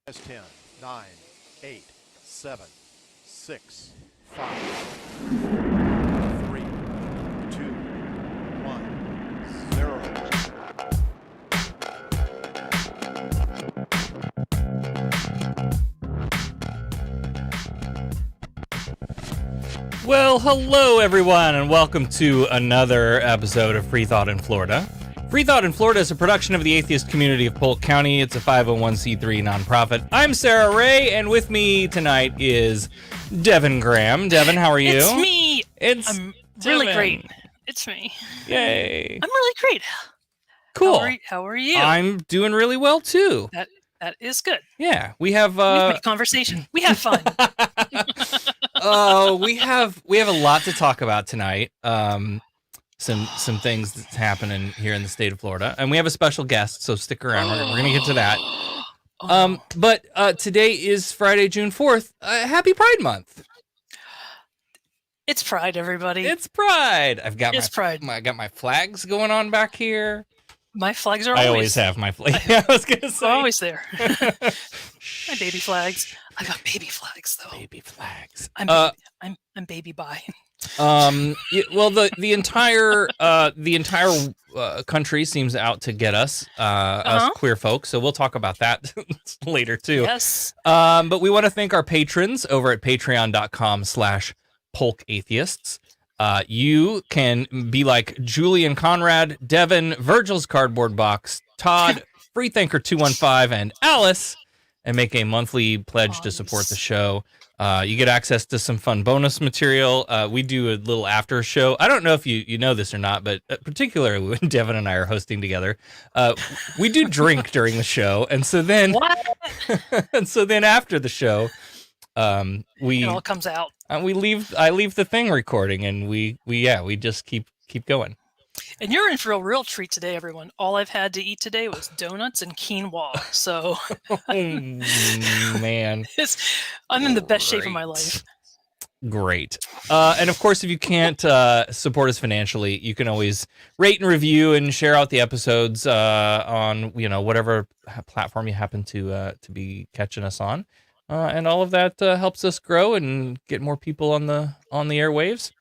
As 10, 9, 8, 7, 6, 5, 3, 2, 1, 0. Well, hello everyone, and welcome to another episode of Freethought in Florida. Freethought in Florida is a production of the atheist community of Polk County. It's a 501c3 nonprofit. I'm Sarah Ray, and with me tonight is Devin Graham. Devin, how are you? It's me. I'm really Devin. great. It's me. Yay. I'm really great. Cool. How are you? I'm doing really well too. That is good. Yeah, we have We've made conversation. We have fun. we have a lot to talk about tonight. Some things that's happening here in the state of Florida, and we have a special guest, so stick around. We're gonna get to that. But today is Friday, June 4th. Happy Pride Month. It's Pride, everybody. It's Pride. Pride. I got my flags going on back here. My flags are I always. always have my flag. I was gonna say They're always there. My baby flags. I got baby flags though. Baby flags. I'm baby bi. Well, the entire country seems out to get us queer folks, so we'll talk about that later too. Yes. But we want to thank our patrons over at patreon.com/polkatheists. You can be like Julian Conrad, Devin, Virgil's Cardboard Box, Todd, Freethinker215, and Alice, and make a monthly pledge to support the show. You get access to some fun bonus material. We do a little after show. I don't know if you know this or not, but particularly when Devin and I are hosting together, we do drink during the show, and so then after the show, it all comes out. I leave the thing recording, and we just keep going. And you're in for a real treat today, everyone. All I've had to eat today was donuts and quinoa. So, man, I'm in the best shape of my life. Great. And of course, if you can't support us financially, you can always rate and review and share out the episodes on whatever platform you happen to be catching us on. And all of that helps us grow and get more people on the airwaves.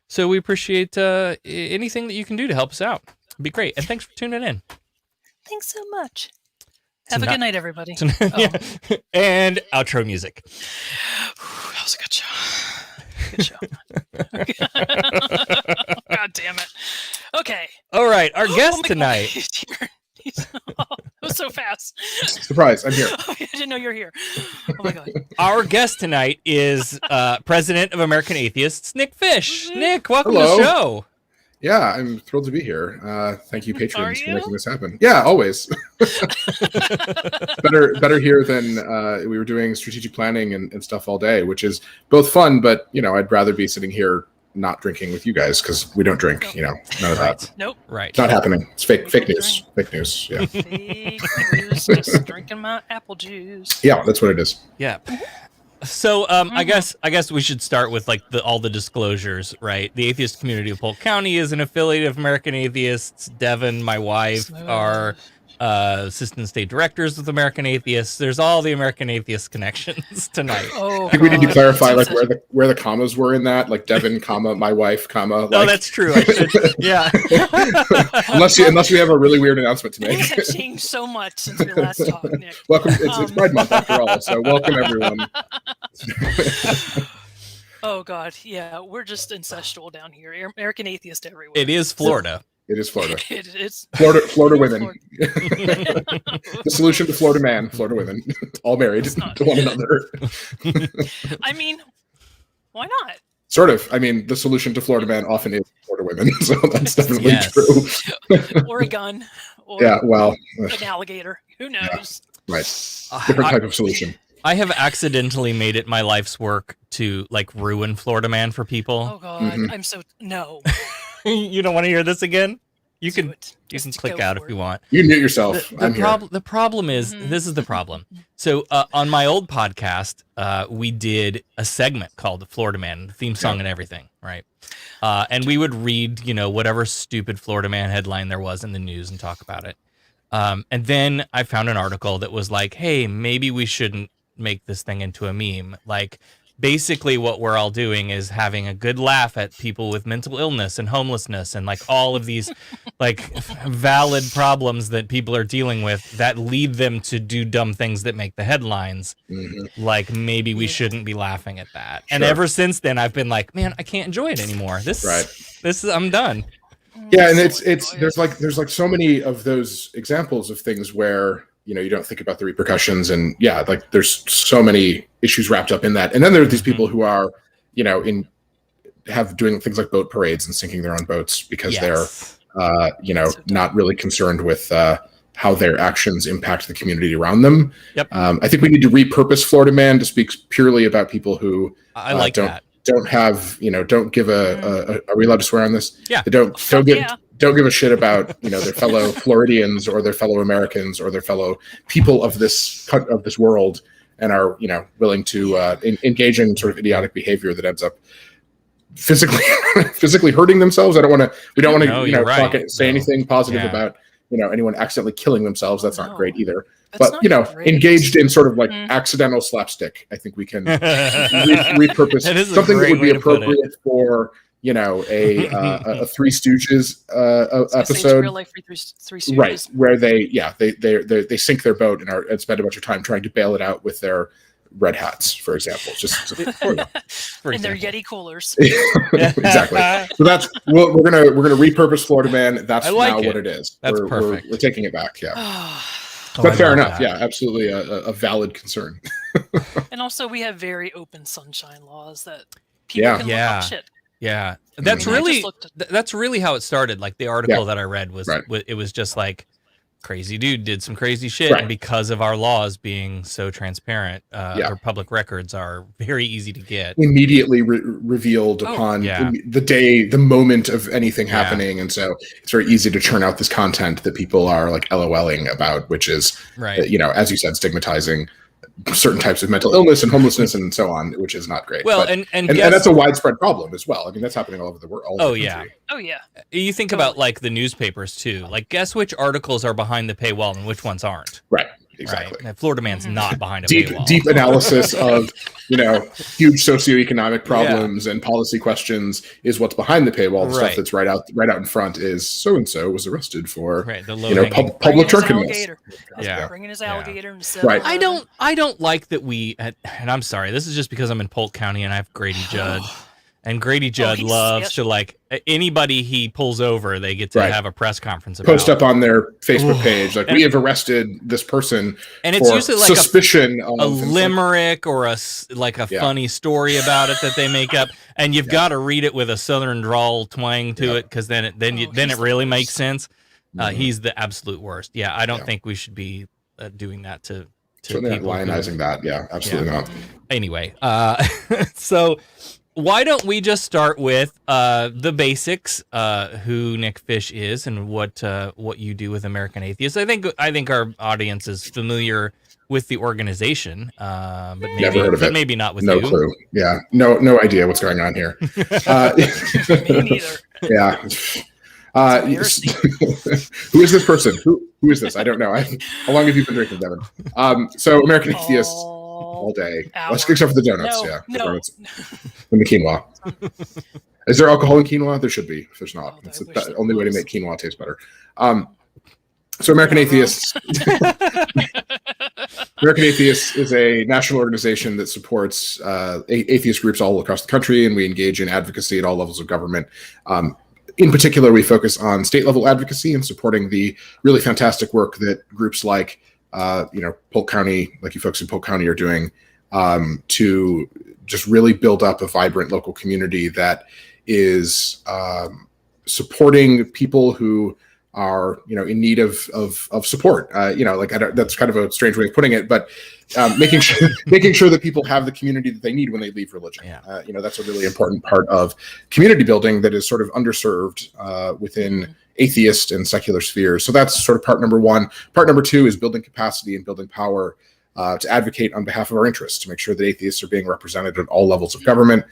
So we appreciate anything that you can do to help us out. It'd be great. And thanks for tuning in. Thanks so much. Have a good night, everybody. Yeah. And outro music. That was a good show. Good show. God damn it. Okay. All right. Our guest tonight. He's here. That was so fast. Surprise, I'm here. I didn't know you were here. Oh my God. Our guest tonight is president of American Atheists, Nick Fish. Nick, welcome Hello. to the show. Yeah, I'm thrilled to be here. Thank you, patrons, for making this happen. Yeah, always. better here than we were doing strategic planning and stuff all day, which is both fun, but I'd rather be sitting here not drinking with you guys because we don't drink. None of that. Nope. Right. It's not happening. It's fake news. Fake news. Yeah. Fake news. Just drinking my apple juice. Yeah, that's what it is. Yeah. So I guess we should start with all the disclosures, right? The atheist community of Polk County is an affiliate of American Atheists. Devin, my wife, are assistant state directors with American Atheists. There's all the American Atheist connections tonight. I think we need to clarify where the commas were in that, like Devin, comma, my wife, comma. Oh, that's true. I should, yeah. unless we have a really weird announcement to make. Things have changed so much since we last talked, Nick. Welcome. It's Pride Month after all, so welcome everyone. Oh God, yeah, we're just incestual down here. American Atheist everywhere. It is Florida. It is Florida. It's Florida women. The solution to Florida man, Florida women, all married to one another. I mean, why not? Sort of. I mean, the solution to Florida man often is Florida women, so that's definitely true. Or a gun. Or an alligator. Who knows? Yeah, right. Different type of solution. I have accidentally made it my life's work to ruin Florida man for people. Oh God, I'm so no. You don't want to hear this again? You can Just click out if you want. You mute yourself. The problem is, this is the problem. So on my old podcast, we did a segment called The Florida Man, the theme song and everything, right? And we would read, whatever stupid Florida Man headline there was in the news and talk about it. And then I found an article that was like, hey, maybe we shouldn't make this thing into a meme. Like, basically what we're all doing is having a good laugh at people with mental illness and homelessness and like all of these like valid problems that people are dealing with that lead them to do dumb things that make the headlines. Like, maybe we shouldn't be laughing at that. And ever since then I've been like, man, I can't enjoy it anymore. This is, I'm done. Yeah, and there's like so many of those examples of things where, you know, you don't think about the repercussions, and like there's so many issues wrapped up in that. And then there are these people who are, you know, doing things like boat parades and sinking their own boats because they're, you know, not really concerned with how their actions impact the community around them. I think we need to repurpose Florida Man to speak purely about people who don't have, you know, don't give are we allowed to swear on this? Yeah. They don't give a shit about, you know, their fellow Floridians or their fellow Americans or their fellow people of this world, and are, you know, willing to engage in sort of idiotic behavior that ends up physically hurting themselves. We don't want to say anything positive about, you know, anyone accidentally killing themselves. That's not great either. But, you know, engaged in sort of like accidental slapstick, I think we can repurpose something that would be appropriate for, you know, a Three Stooges episode, real life Three Stooges, right? Where they sink their boat and spend a bunch of time trying to bail it out with their red hats, for example. Just and their Yeti coolers. Exactly. So that's we're gonna repurpose Florida Man. That's now what it is. That's perfect. We're taking it back. Yeah. But fair enough. Yeah, absolutely a valid concern. And also, we have very open sunshine laws that people can look up shit. Yeah, that's really how it started. Like the article that I read was, it was just like, crazy dude did some crazy shit, and because of our laws being so transparent, our public records are very easy to get. Immediately revealed upon the moment of anything happening, and so it's very easy to churn out this content that people are like LOLing about, which is, you know, as you said, stigmatizing certain types of mental illness and homelessness and so on, which is not great. Well, and that's a widespread problem as well. I mean, that's happening all over the world. Oh yeah. You think about like the newspapers too. Like, guess which articles are behind the paywall and which ones aren't. Right. Exactly. Right? Florida Man's not behind a paywall. Deep analysis of, you know, huge socioeconomic problems and policy questions is what's behind the paywall. The stuff that's right out in front is so and so was arrested for public drunkenness. Bringing his alligator and stuff. Right. I don't like that we, and I'm sorry, this is just because I'm in Polk County and I have Grady Judd. And Grady Judd loves to, like, anybody he pulls over, they get to have a press conference about. Post up on their Facebook page, like, we have arrested this person, and it's usually like suspicion of a limerick or a funny story about it that they make up, and you've got to read it with a southern drawl twang to it, because then it really makes sense. He's the absolute worst. Yeah, I don't think we should be doing that to people. Lionizing that, absolutely not. Anyway, so. Why don't we just start with the basics, who Nick Fish is and what you do with American Atheists. I think our audience is familiar with the organization, but maybe, never heard of it. Maybe not with no you. No clue. Yeah, no idea what's going on here. Me neither. Yeah. Who is this person? Who is this? I don't know. How long have you been drinking, Devin? So American Atheists. All day, except for the donuts. And the quinoa. Is there alcohol in quinoa? There should be. If there's not, it's the only way to make quinoa taste better. So American Atheists. American Atheists is a national organization that supports atheist groups all across the country, and we engage in advocacy at all levels of government. In particular, we focus on state level advocacy and supporting the really fantastic work that groups like Polk County, like you folks in Polk County are doing, to just really build up a vibrant local community that is supporting people who are, in need of support. That's kind of a strange way of putting it, but making sure that people have the community that they need when they leave religion. That's a really important part of community building that is sort of underserved within atheist and secular spheres. So that's sort of part number one. Part number two is building capacity and building power to advocate on behalf of our interests, to make sure that atheists are being represented at all levels of government,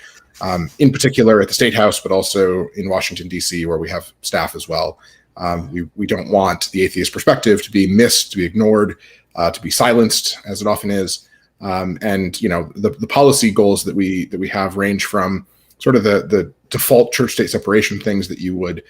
in particular at the State House, but also in Washington, D.C., where we have staff as well. We don't want the atheist perspective to be missed, to be ignored, to be silenced, as it often is. And the policy goals that we have range from sort of the default church-state separation things that you would,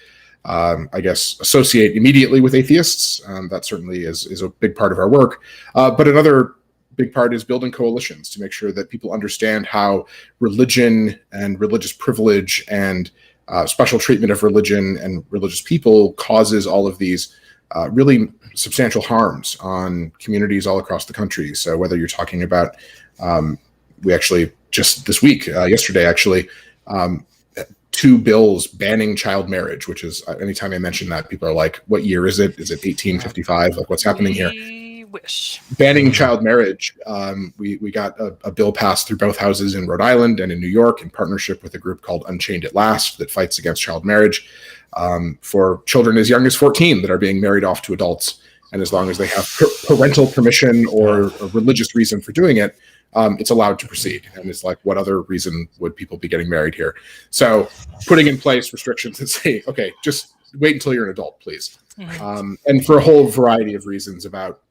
I guess, associate immediately with atheists. That certainly is a big part of our work. But another big part is building coalitions to make sure that people understand how religion and religious privilege and special treatment of religion and religious people causes all of these really substantial harms on communities all across the country. So whether you're talking about, we actually just this week, yesterday actually, 2 bills banning child marriage, which is, anytime I mention that, people are like, what year is it? Is it 1855? Like, what's happening here? Wish. Banning child marriage. We got a bill passed through both houses in Rhode Island and in New York in partnership with a group called Unchained at Last that fights against child marriage for children as young as 14 that are being married off to adults. And as long as they have parental permission or a religious reason for doing it, it's allowed to proceed. And it's like, what other reason would people be getting married here? So putting in place restrictions that say, okay, just wait until you're an adult, please. And for a whole variety of reasons about,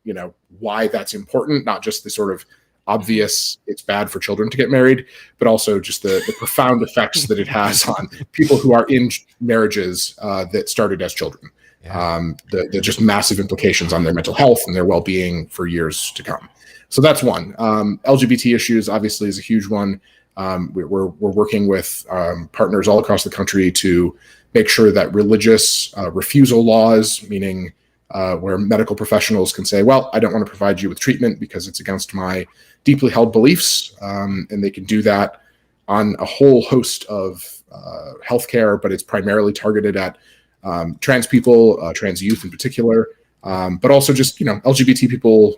why that's important, not just the sort of obvious it's bad for children to get married, but also just the profound effects that it has on people who are in marriages that started as children. The just massive implications on their mental health and their well-being for years to come. So that's one. LGBT issues obviously is a huge one. We're working with partners all across the country to make sure that religious refusal laws, meaning where medical professionals can say, well, I don't want to provide you with treatment because it's against my deeply held beliefs, and they can do that on a whole host of healthcare, but it's primarily targeted at trans people, trans youth in particular, but also just LGBT people,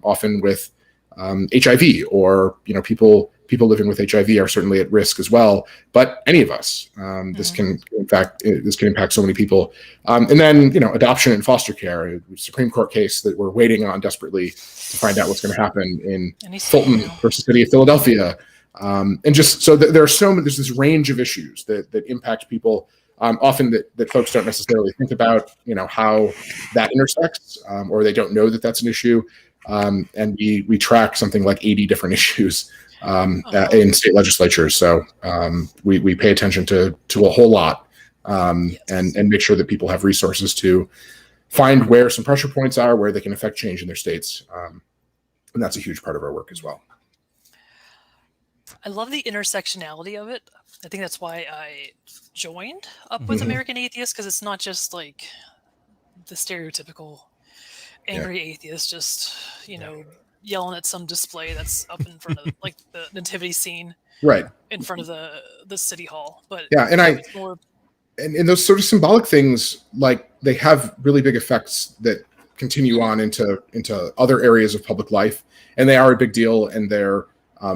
often with HIV, or people living with HIV are certainly at risk as well. But any of us, this can impact so many people. And then adoption and foster care, a Supreme Court case that we're waiting on desperately to find out what's going to happen in Fulton versus City of Philadelphia. And just so that there's this range of issues that impact people. Often that folks don't necessarily think about, how that intersects, or they don't know that that's an issue. And we track something like 80 different issues in state legislatures. So we pay attention to a whole lot, and make sure that people have resources to find where some pressure points are, where they can affect change in their states. And that's a huge part of our work as well. I love the intersectionality of it. I think that's why I joined up with American Atheists, because it's not just like the stereotypical angry atheist just, yelling at some display that's up in front of like the nativity scene, right in front of the city hall. But and those sort of symbolic things, like, they have really big effects that continue on into other areas of public life, and they are a big deal, and they're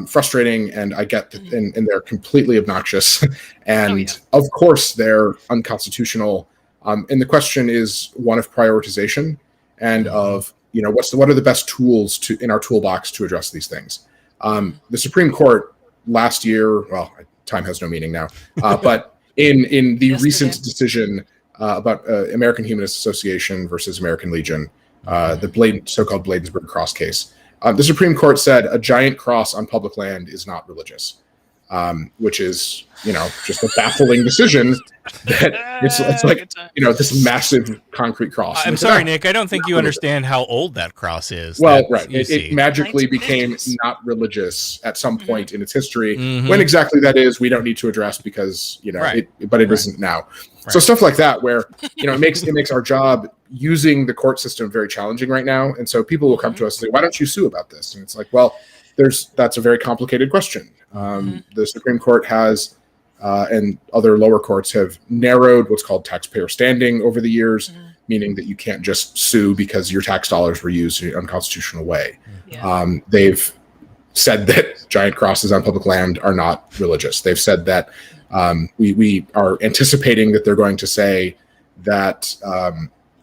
frustrating, and I get that, and they're completely obnoxious, and of course they're unconstitutional. And the question is one of prioritization and of what are the best tools in our toolbox to address these things. The Supreme Court last year, well, time has no meaning now, but in the recent decision about American Humanist Association versus American Legion, the so-called Bladensburg Cross case, the Supreme Court said a giant cross on public land is not religious, which is, just a baffling decision. That it's like, this massive concrete cross. I'm sorry, Nick, I don't think you understand how old that cross is. Well, right. It magically became not religious at some point in its history. When exactly that is, we don't need to address, because, but it isn't now. Right. So stuff like that, where, it makes our job using the court system very challenging right now. And so people will come to us and say, why don't you sue about this? And it's like, well, that's a very complicated question. The Supreme Court has, and other lower courts have narrowed what's called taxpayer standing over the years, meaning that you can't just sue because your tax dollars were used in an unconstitutional way. They've said that giant crosses on public land are not religious. They've said that we are anticipating that they're going to say that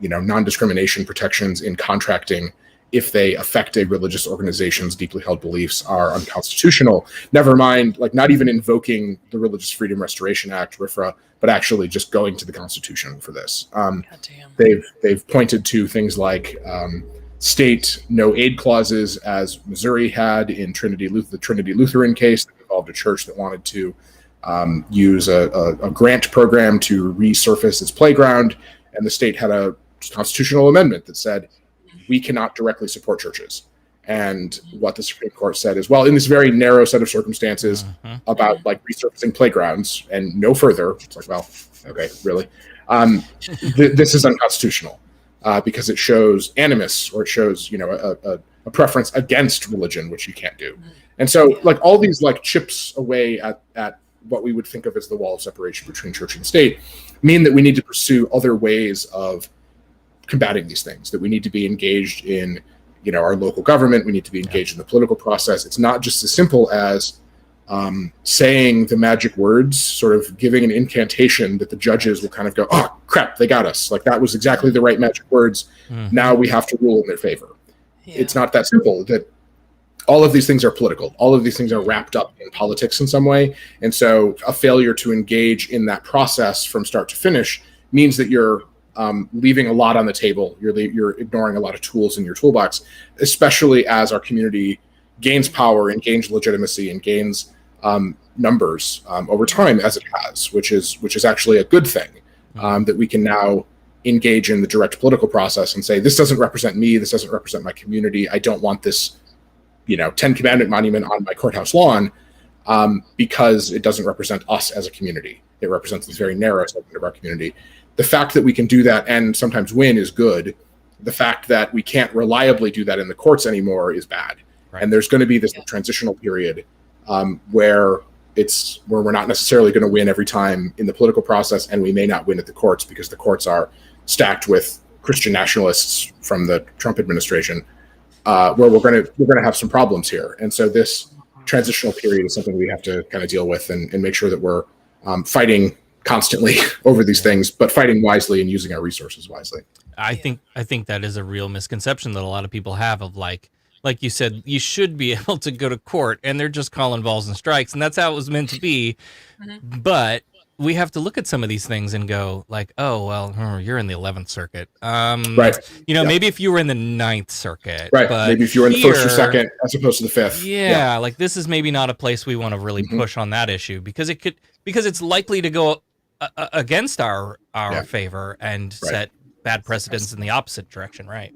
non-discrimination protections in contracting if they affect a religious organization's deeply held beliefs, are unconstitutional. Never mind, like not even invoking the Religious Freedom Restoration Act, RFRA, but actually just going to the Constitution for this. They've pointed to things like state no aid clauses, as Missouri had in the Trinity Lutheran case that involved a church that wanted to use a grant program to resurface its playground, and the state had a constitutional amendment that said we cannot directly support churches. And what the Supreme Court said is, well, in this very narrow set of circumstances about like resurfacing playgrounds and no further, it's like, well, okay, really? This is unconstitutional because it shows animus, or it shows, a preference against religion, which you can't do. And so like all these like chips away at what we would think of as the wall of separation between church and state mean that we need to pursue other ways of combating these things, that we need to be engaged in, our local government. We need to be engaged in the political process. It's not just as simple as saying the magic words, sort of giving an incantation that the judges will kind of go, oh crap, they got us. Like that was exactly the right magic words. Now we have to rule in their favor. It's not that simple. That all of these things are political. All of these things are wrapped up in politics in some way. And so a failure to engage in that process from start to finish means that you're leaving a lot on the table. You're ignoring a lot of tools in your toolbox, especially as our community gains power and gains legitimacy and gains numbers over time, as it has, which is actually a good thing, that we can now engage in the direct political process and say, this doesn't represent me. This doesn't represent my community. I don't want this, 10 Commandment monument on my courthouse lawn because it doesn't represent us as a community. It represents this very narrow segment of our community. The fact that we can do that and sometimes win is good. The fact that we can't reliably do that in the courts anymore is bad. Right. And there's going to be this transitional period where we're not necessarily going to win every time in the political process, and we may not win at the courts because the courts are stacked with Christian nationalists from the Trump administration, where we're going to have some problems here. And so this transitional period is something we have to kind of deal with and make sure that we're fighting constantly over these things, but fighting wisely and using our resources wisely. I think that is a real misconception that a lot of people have of like you said, you should be able to go to court and they're just calling balls and strikes, and that's how it was meant to be. But we have to look at some of these things and go like, oh, well, you're in the 11th Circuit. Right. Maybe if you were in the 9th Circuit. Right. But maybe if you were in the 1st or 2nd as opposed to the 5th. Yeah. Like this is maybe not a place we want to really push on that issue because it's likely to go against our favor and set bad precedents in the opposite direction, right?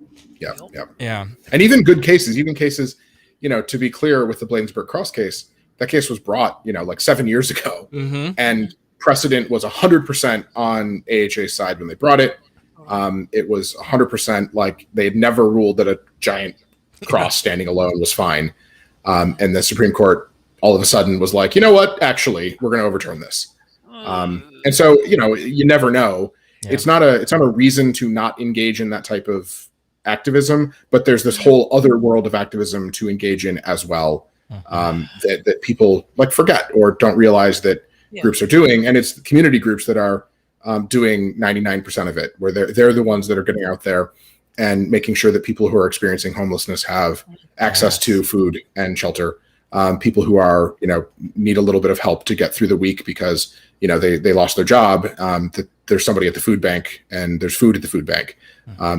Yeah. And even good cases, to be clear, with the Bladensburg Cross case, that case was brought, like 7 years ago, and precedent was 100% on AHA's side when they brought it. It was 100% like they had never ruled that a giant cross standing alone was fine, and the Supreme Court all of a sudden was like, you know what? Actually, we're going to overturn this. And so, you never know. Yeah. It's not a reason to not engage in that type of activism, but there's this whole other world of activism to engage in as well, that people like forget or don't realize that groups are doing. And it's the community groups that are doing 99% of it, where they're the ones that are getting out there and making sure that people who are experiencing homelessness have access to food and shelter. People who are, need a little bit of help to get through the week because, they lost their job, that there's somebody at the food bank and there's food at the food bank,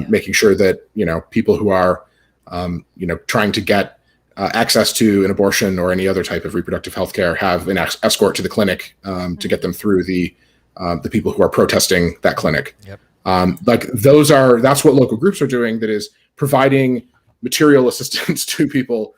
making sure that, people who are, trying to get access to an abortion or any other type of reproductive health care have an escort to the clinic to get them through the people who are protesting that clinic. Yep. That's what local groups are doing, that is providing material assistance to people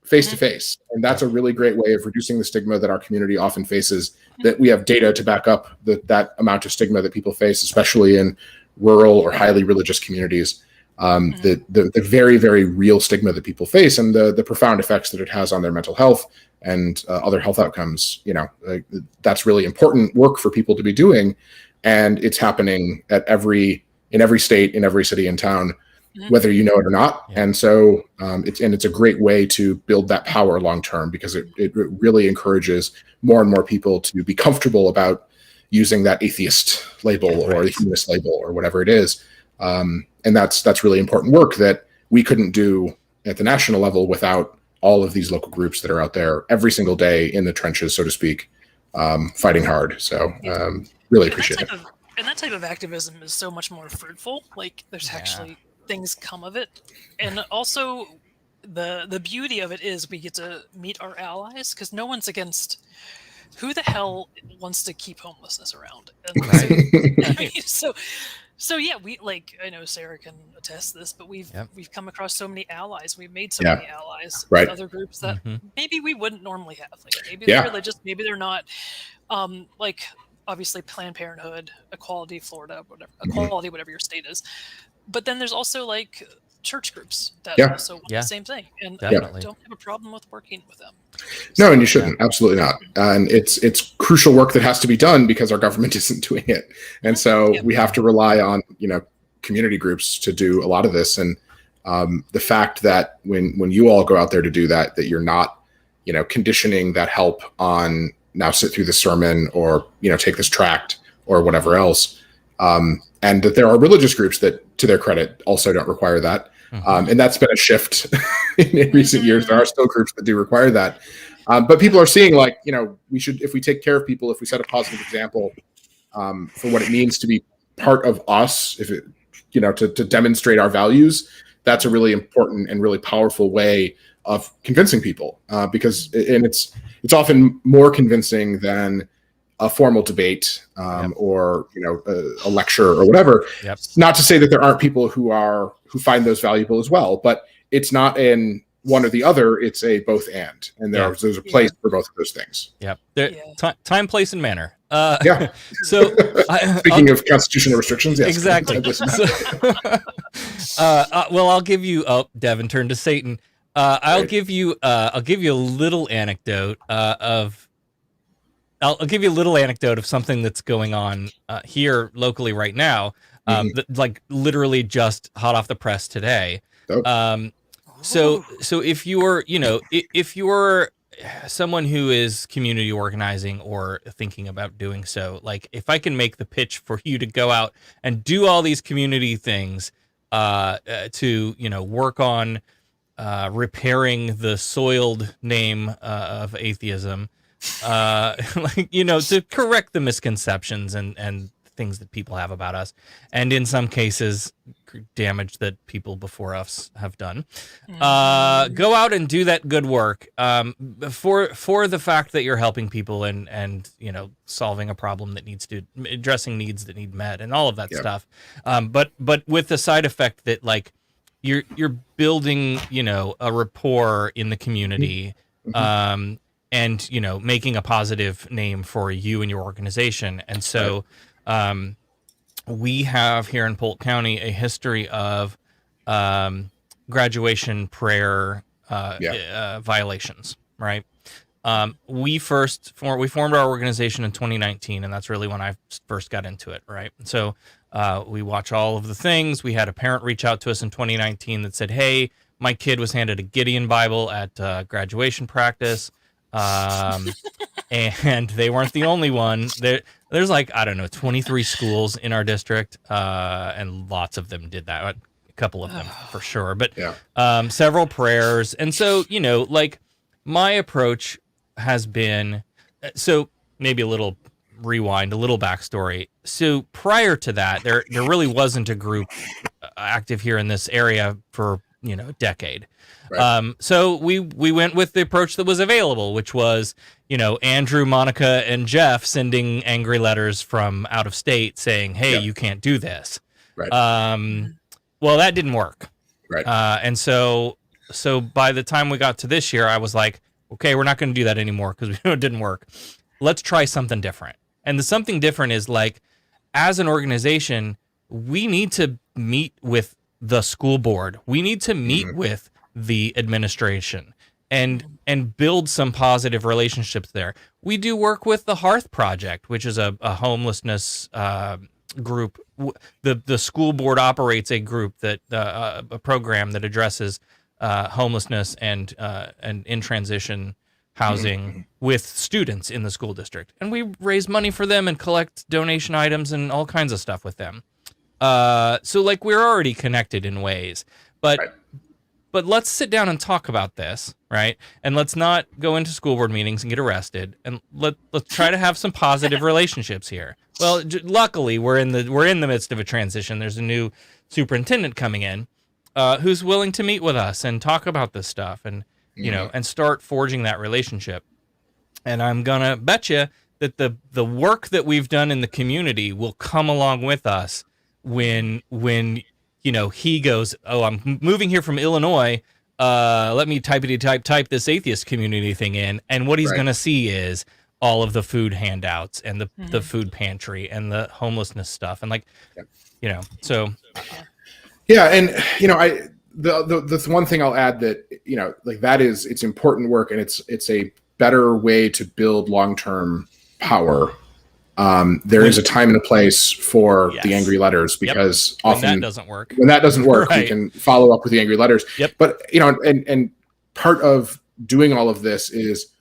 face to face. And that's a really great way of reducing the stigma that our community often faces, that we have data to back up that amount of stigma that people face, especially in rural or highly religious communities. The very, very real stigma that people face and the profound effects that it has on their mental health and other health outcomes. That's really important work for people to be doing. And it's happening in every state, in every city and town, whether you know it or not. And so it's a great way to build that power long term, because it really encourages more and more people to be comfortable about using that atheist label or the humanist label or whatever it is. And that's really important work that we couldn't do at the national level without all of these local groups that are out there every single day in the trenches, so to speak, fighting hard. So really appreciate it. And that type of activism is so much more fruitful. Like there's actually things come of it. And also the beauty of it is we get to meet our allies, because no one's against. Who the hell wants to keep homelessness around? And so yeah, we like, I know Sarah can attest to this, but we've come across so many allies. We've made so many allies with other groups that maybe we wouldn't normally have. Like maybe they're religious, maybe they're not. Like obviously Planned Parenthood, Equality Florida, whatever, Equality, whatever your state is. But then there's also like church groups that also want the same thing, and I don't have a problem with working with them. No, and you shouldn't. Absolutely not. And it's crucial work that has to be done because our government isn't doing it, and so we have to rely on community groups to do a lot of this. And the fact that when you all go out there to do that you're not conditioning that help on now sit through the sermon or take this tract or whatever else, and that there are religious groups that, to their credit, also don't require that. And that's been a shift in recent years. There are still groups that do require that. But people are seeing we should, if we take care of people, if we set a positive example for what it means to be part of us, if it, to demonstrate our values, that's a really important and really powerful way of convincing people, because it's often more convincing than a formal debate or a lecture or whatever. Not to say that there aren't people who find those valuable as well, but it's not in one or the other. It's a both and there's a place for both of those things. Time, place, and manner. So speaking of constitutional restrictions, yes, exactly. Well, I'll give you. Oh, Devin turned to Satan. I'll give you a little anecdote I'll give you a little anecdote of something that's going on here locally right now, like literally just hot off the press today. So if you're someone who is community organizing or thinking about doing so, like if I can make the pitch for you to go out and do all these community things to work on repairing the soiled name of atheism. To correct the misconceptions and things that people have about us, and in some cases damage that people before us have done. Go out and do that good work for the fact that you're helping people and solving a problem that addressing needs that need met and all of that stuff. But with the side effect that like you're building a rapport in the community. And making a positive name for you and your organization. And so we have here in Polk County a history of graduation prayer violations, right? We formed our organization in 2019, and that's really when I first got into it, right? So we watch all of the things. We had a parent reach out to us in 2019 that said, hey, my kid was handed a Gideon Bible at graduation practice. And they weren't the only one. There's like, I don't know, 23 schools in our district, and lots of them did that. A couple of them for sure, but several prayers. And so, like my approach has been, so maybe a little rewind, a little backstory. So prior to that, there really wasn't a group active here in this area for, a decade. Right. So we went with the approach that was available, which was, Andrew, Monica, and Jeff sending angry letters from out of state saying, hey, you can't do this. Right. Well, that didn't work. Right. And so by the time we got to this year, I was like, okay, we're not going to do that anymore because it didn't work. Let's try something different. And the something different is like, as an organization, we need to meet with the school board. We need to meet with the administration and build some positive relationships there. We do work with the Hearth Project, which is a homelessness group. The school board operates a group that a program that addresses homelessness and in transition housing with students in the school district, and we raise money for them and collect donation items and all kinds of stuff with them. So like we're already connected in ways, but but let's sit down and talk about this, right? And let's not go into school board meetings and get arrested, and let's try to have some positive relationships here. Well, luckily we're in the midst of a transition. There's a new superintendent coming in, who's willing to meet with us and talk about this stuff, and and start forging that relationship. And I'm gonna bet you that the work that we've done in the community will come along with us when he goes, oh, I'm moving here from Illinois. Let me type this atheist community thing in, and what he's gonna see is all of the food handouts and the food pantry and the homelessness stuff, and so. Yeah, and the one thing I'll add that that is, it's important work, and it's a better way to build long-term power. There is a time and a place for the angry letters, because often when that doesn't work, we can follow up with the angry letters. But and part of doing all of this is,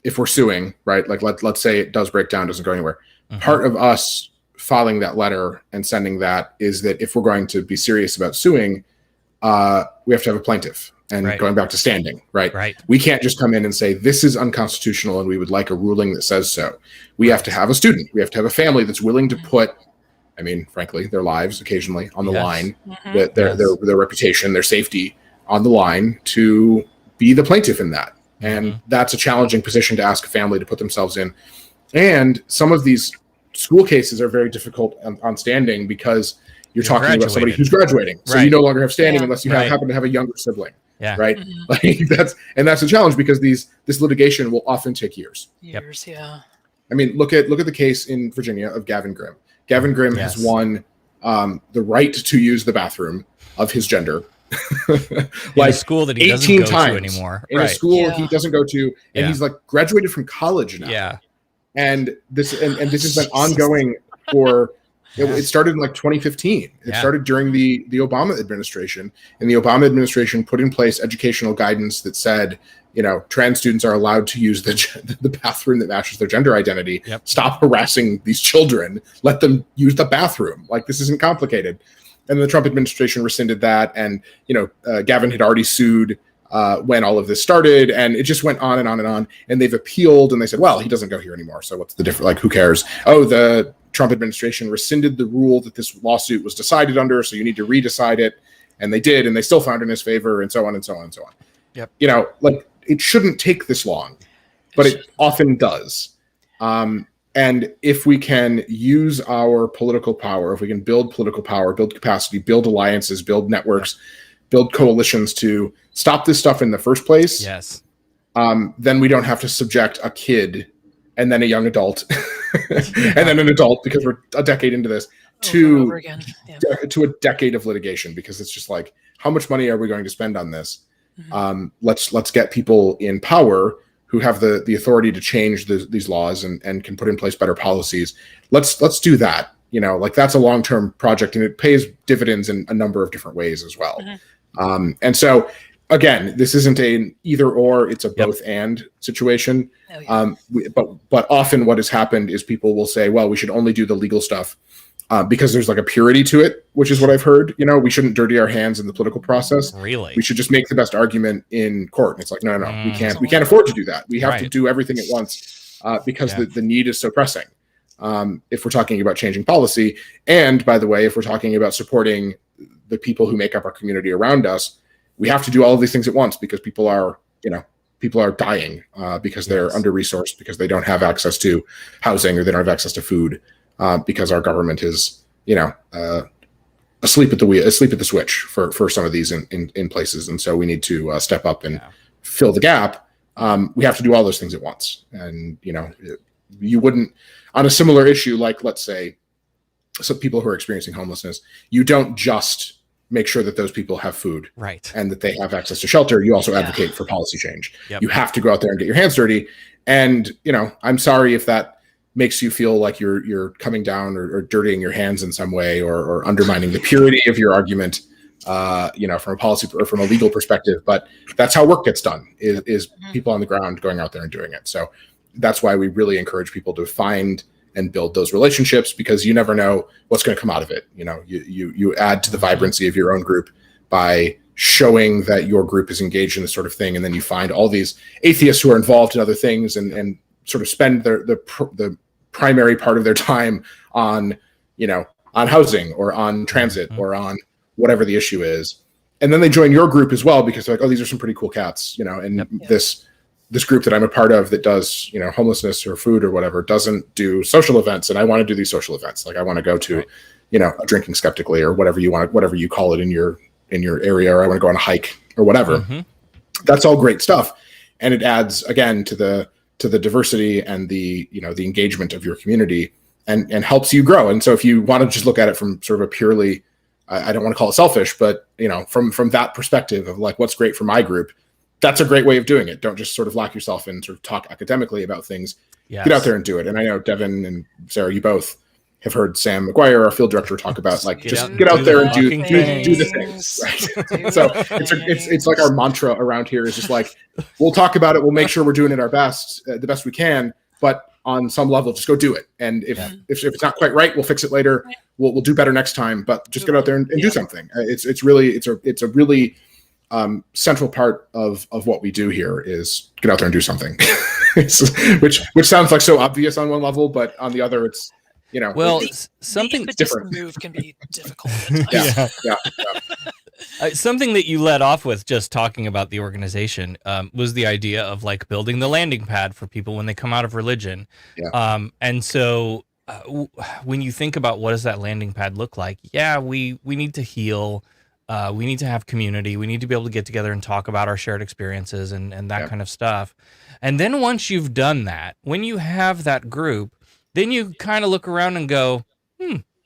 if we're suing, right? Like let's say it does break down, doesn't go anywhere. Part of us filing that letter and sending that is that if we're going to be serious about suing, we have to have a plaintiff. And going back to standing, right? We can't just come in and say, this is unconstitutional and we would like a ruling that says so. We have to have a student. We have to have a family that's willing to put, frankly, their lives occasionally on the line, their reputation, their safety on the line to be the plaintiff in that. And that's a challenging position to ask a family to put themselves in. And some of these school cases are very difficult on standing, because you're talking about somebody who's graduating. So you no longer have standing unless you happen to have a younger sibling. Right. Like that's a challenge, because this litigation will often take years. Look at the case in Virginia of Gavin Grimm. Gavin Grimm has won the right to use the bathroom of his gender. Like a school that he doesn't go to anymore. In a school he doesn't go to, and he's like graduated from college now. And this has been ongoing for. It started in 2015. It started during the Obama administration, and the Obama administration put in place educational guidance that said, trans students are allowed to use the bathroom that matches their gender identity. Stop harassing these children. Let them use the bathroom. Like, this isn't complicated. And the Trump administration rescinded that. And, Gavin had already sued when all of this started, and it just went on and on and on. And they've appealed, and they said, well, he doesn't go here anymore. So what's the difference? Like, who cares? Oh, the Trump administration rescinded the rule that this lawsuit was decided under, so you need to redecide it. And they did, and they still found in his favor, and so on and so on and so on. It shouldn't take this long, but it often does. And if we can use our political power, if we can build political power, build capacity, build alliances, build networks, build coalitions to stop this stuff in the first place, then we don't have to subject a kid and then a young adult and then an adult, because we're a decade into this, to a decade of litigation, because it's just like, how much money are we going to spend on this? Let's get people in power who have the authority to change these laws and can put in place better policies. Let's do that. That's a long-term project, and it pays dividends in a number of different ways as well. And so, again, this isn't an either or; it's a both and situation. But often what has happened is people will say, "Well, we should only do the legal stuff because there's like a purity to it," which is what I've heard. We shouldn't dirty our hands in the political process. Really, we should just make the best argument in court. And it's like, no, we can't afford to do that. We have to do everything at once because the need is so pressing. If we're talking about changing policy, and by the way, if we're talking about supporting the people who make up our community around us, we have to do all of these things at once, because people are dying because they're under-resourced, because they don't have access to housing, or they don't have access to food, because our government is, asleep at the wheel, asleep at the switch for some of these in places. And so we need to step up and fill the gap. We have to do all those things at once. And, you wouldn't, on a similar issue, like, let's say, some people who are experiencing homelessness, you don't just make sure that those people have food and that they have access to shelter. You also advocate for policy change. You have to go out there and get your hands dirty. And, I'm sorry if that makes you feel like you're coming down or dirtying your hands in some way, or undermining the purity of your argument, from a policy or from a legal perspective. But that's how work gets done, is people on the ground going out there and doing it. So that's why we really encourage people to find and build those relationships, because you never know what's going to come out of it. You add to the vibrancy of your own group by showing that your group is engaged in this sort of thing. And then you find all these atheists who are involved in other things and sort of spend the primary part of their time on, on housing or on transit or on whatever the issue is. And then they join your group as well because they're like, oh, these are some pretty cool cats, and this group that I'm a part of that does, homelessness or food or whatever doesn't do social events. And I want to do these social events. Like I want to go to, a drinking skeptically or whatever you call it in your area, or I want to go on a hike or whatever. That's all great stuff. And it adds again to the diversity and the engagement of your community and helps you grow. And so if you want to just look at it from sort of a purely, I don't want to call it selfish, but from that perspective of like, what's great for my group, that's a great way of doing it. Don't just sort of lock yourself in, sort of talk academically about things. Yes. Get out there and do it. And I know Devin and Sarah, you both have heard Sam McGuire, our field director, talk about like get out there and do the things. Right? So it's like our mantra around here is just like, we'll talk about it, we'll make sure we're doing it the best we can, but on some level, just go do it. And if it's not quite right, we'll fix it later. We'll do better next time. But just get out there and do something. It's a really central part of what we do here is get out there and do something, which sounds like so obvious on one level, but on the other, it's something different. Move can be difficult. Something that you led off with just talking about the organization was the idea of like building the landing pad for people when they come out of religion. And so when you think about what does that landing pad look like? We need to heal. We need to have community. We need to be able to get together and talk about our shared experiences and that kind of stuff. And then once you've done that, when you have that group, then you kind of look around and go,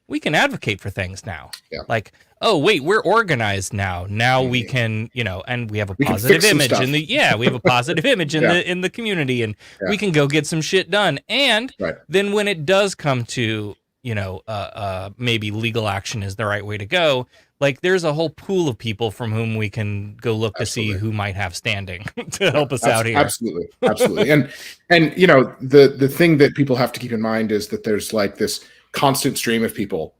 we can advocate for things now. Like, oh, wait, we're organized now. Now we can, and we have a positive image we have a positive image in the community, and we can go get some shit done. And then when it does come to, maybe legal action is the right way to go, like there's a whole pool of people from whom we can go look to see who might have standing to help us out here. Absolutely. And the thing that people have to keep in mind is that there's like this constant stream of people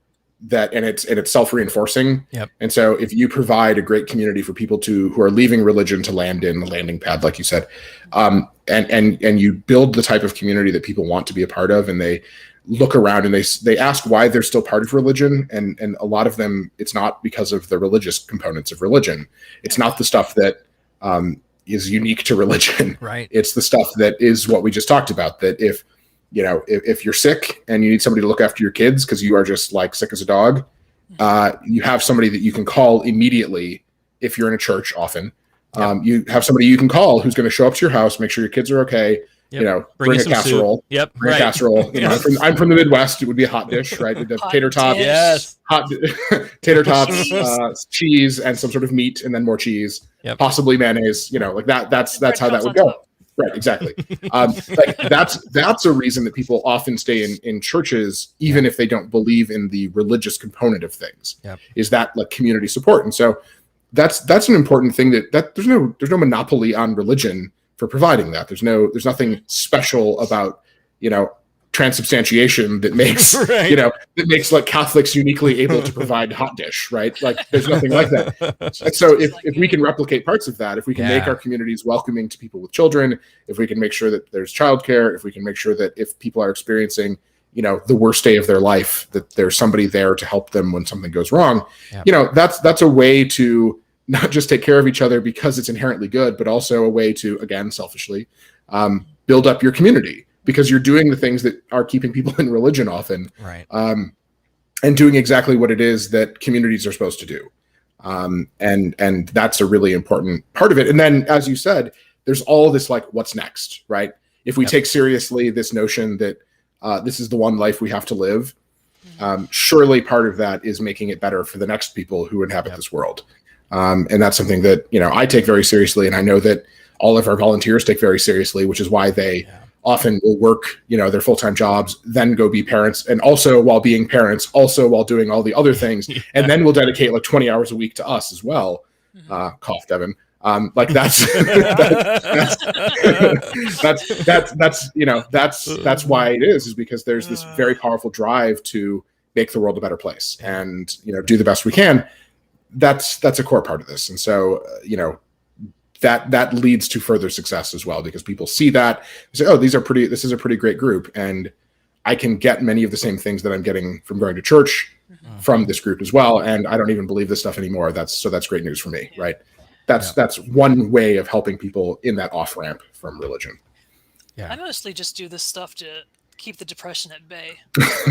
and it's self-reinforcing. And so if you provide a great community for people who are leaving religion to land in the landing pad, like you said, and you build the type of community that people want to be a part of, and they look around and they ask why they're still part of religion, and a lot of them, it's not because of the religious components of religion. It's not the stuff that is unique to religion. It's the stuff that is what we just talked about, that if you're sick and you need somebody to look after your kids because you are just like sick as a dog, you have somebody that you can call immediately. If you're in a church, often you have somebody you can call who's going to show up to your house, make sure your kids are okay. Bring a casserole. Bring a casserole. I'm from the Midwest. It would be a hot dish, right? Tater tots, hot tater tots, cheese, and some sort of meat, and then more cheese, possibly mayonnaise. Like that. That's how that would go. Right, exactly. Like that's a reason that people often stay in churches, even if they don't believe in the religious component of things. Is that like community support? And so that's an important thing that there's no monopoly on religion for providing that. There's nothing special about transubstantiation that makes that makes like Catholics uniquely able to provide hot dish, right? Like there's nothing like that. And so if we can replicate parts of that, if we can make our communities welcoming to people with children, if we can make sure that there's childcare, if we can make sure that if people are experiencing the worst day of their life, that there's somebody there to help them when something goes wrong, that's a way to not just take care of each other because it's inherently good, but also a way to, again, selfishly, build up your community, because you're doing the things that are keeping people in religion often, and doing exactly what it is that communities are supposed to do. And that's a really important part of it. And then, as you said, there's all this like, what's next, right? If we take seriously this notion that this is the one life we have to live, surely part of that is making it better for the next people who inhabit this world. And that's something that, I take very seriously. And I know that all of our volunteers take very seriously, which is why they often will work, their full-time jobs, then go be parents. And also while being parents, also while doing all the other things. And then we'll dedicate like 20 hours a week to us as well. Cough, Devin. Like that's that's why it is because there's this very powerful drive to make the world a better place and, do the best we can. that's a core part of this. And so, that leads to further success as well, because people see that, they say, oh, this is a pretty great group. And I can get many of the same things that I'm getting from going to church from this group as well. And I don't even believe this stuff anymore. That's great news for me. Right. That's one way of helping people in that off ramp from religion. I mostly just do this stuff to keep the depression at bay.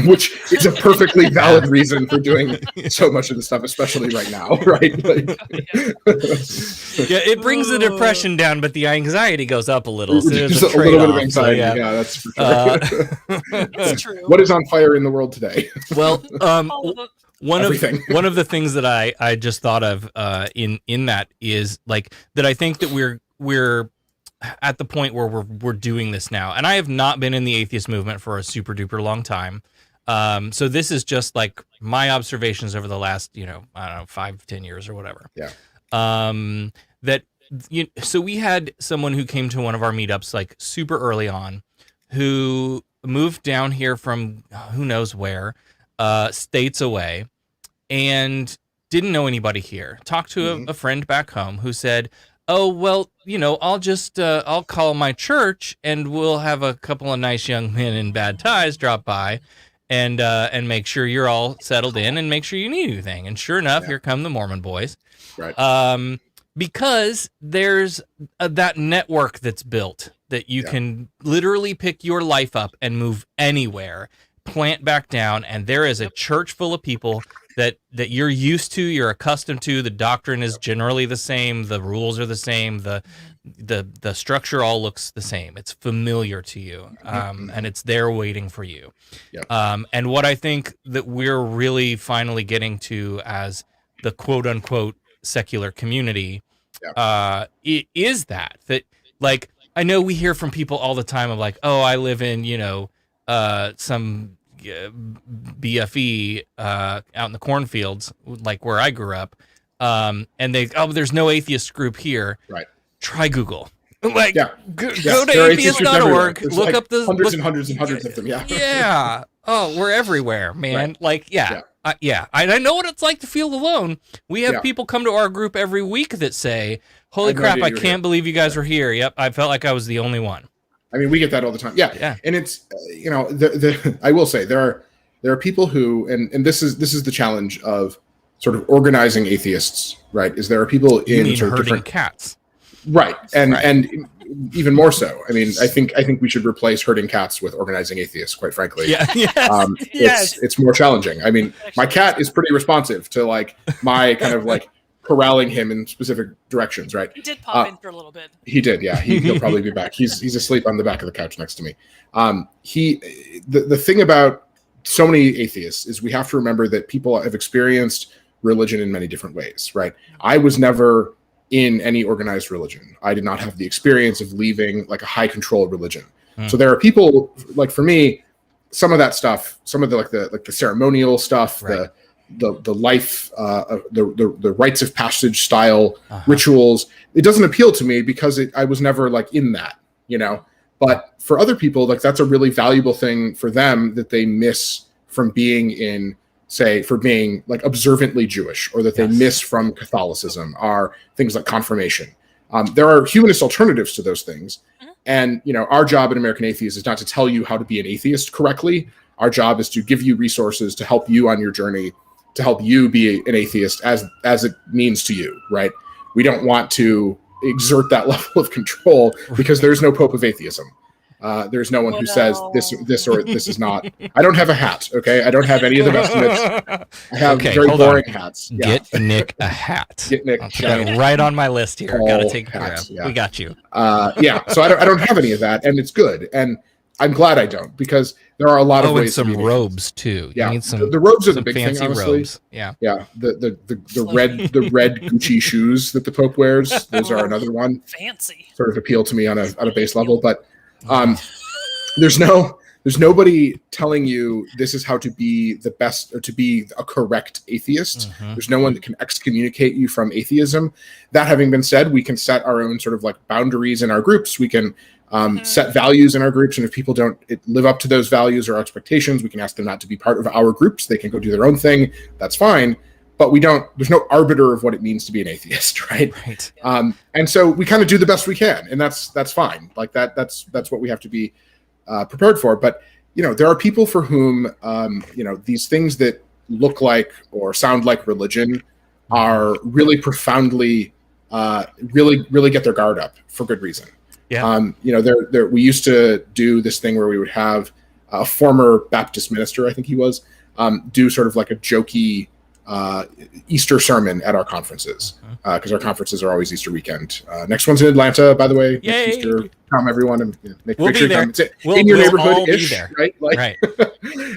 Which is a perfectly valid reason for doing so much of the stuff, especially right now, right? It brings the depression down, but the anxiety goes up a little. So there's a little bit of anxiety. Yeah, that's for sure. That's true. What is on fire in the world today? Well, one of the things that I just thought of in that is like that I think that we're at the point where we're doing this now, and I have not been in the atheist movement for a super duper long time. So this is just like my observations over the last, I don't know, 5-10 years or whatever. Yeah. So we had someone who came to one of our meetups like super early on, who moved down here from who knows where, states away, and didn't know anybody here. Talked to a friend back home who said, oh, well, I'll call my church and we'll have a couple of nice young men in bad ties drop by and make sure you're all settled in and make sure you need anything. And sure enough, here come the Mormon boys. Right. Because there's that network that's built that you can literally pick your life up and move anywhere, plant back down, and there is a church full of people that you're used to, you're accustomed to. The doctrine is generally the same, the rules are the same, the structure all looks the same. It's familiar to you, and it's there waiting for you. And what I think that we're really finally getting to as the quote unquote secular community is that like, I know we hear from people all the time of like, oh, I live in some BFE out in the cornfields, like where I grew up, and there's no atheist group here. Right. Try Google. Like, go to There are atheist.org, look like up the hundreds and hundreds and hundreds of them. Yeah. Oh, we're everywhere, man. Right. Like, I know what it's like to feel alone. We have people come to our group every week that say, holy crap, I can't believe you guys were here. Yep, I felt like I was the only one. I mean, we get that all the time. Yeah. And it's, I will say there are people who, and this is the challenge of sort of organizing atheists, right? Is there are people in sort of herding different cats. Right. And even more so. I mean, I think we should replace herding cats with organizing atheists, quite frankly. Yeah. Yes. It's more challenging. I mean, my cat is pretty responsive to like my kind of like corralling him in specific directions, right? He did pop in for a little bit. He did, yeah. He'll probably be back. He's asleep on the back of the couch next to me. The thing about so many atheists is we have to remember that people have experienced religion in many different ways, right? I was never in any organized religion. I did not have the experience of leaving like a high control religion. So there are people like, for me, some of that stuff, some of the ceremonial stuff, right, the life, the rites of passage style rituals, it doesn't appeal to me because I was never like in that, but for other people, like that's a really valuable thing for them that they miss from being in, say, for being like observantly Jewish, or that they miss from Catholicism, are things like confirmation. There are humanist alternatives to those things. And, our job at American Atheists is not to tell you how to be an atheist correctly. Our job is to give you resources to help you on your journey, to help you be an atheist as it means to you, right? We don't want to exert that level of control because there's no Pope of atheism. There's no one who says this or this is not. I don't have a hat, okay? I don't have any of the estimates. I have very boring hats. Yeah. Get Nick a hat. Get Nick right on my list here. All Got to take care hats, of. yeah. We got you. So I don't have any of that, and it's good. And I'm glad I don't, because there are a lot of ways. And some robes too. Yeah, you need some, the robes are the big thing, honestly. Robes. Yeah. The red Gucci shoes that the Pope wears. Those are another one. Fancy. Sort of appeal to me on a base level, but there's nobody telling you this is how to be the best or to be a correct atheist. There's no one that can excommunicate you from atheism. That having been said, we can set our own sort of like boundaries in our groups. We can set values in our groups, and if people don't live up to those values or expectations, we can ask them not to be part of our groups. They can go do their own thing. That's fine. but there's no arbiter of what it means to be an atheist, right? Right. And so we kind of do the best we can, and that's fine. Like that's what we have to be prepared for. But there are people for whom these things that look like or sound like religion are really profoundly really get their guard up for good reason. Yeah. We used to do this thing where we would have a former Baptist minister, I think he was, do sort of like a jokey Easter sermon at our conferences, because our conferences are always Easter weekend. Next one's in Atlanta, by the way. Yay. Next Easter, come everyone and make We'll sure be you there. come. In your We'll neighborhood all be ish, there. right? Right.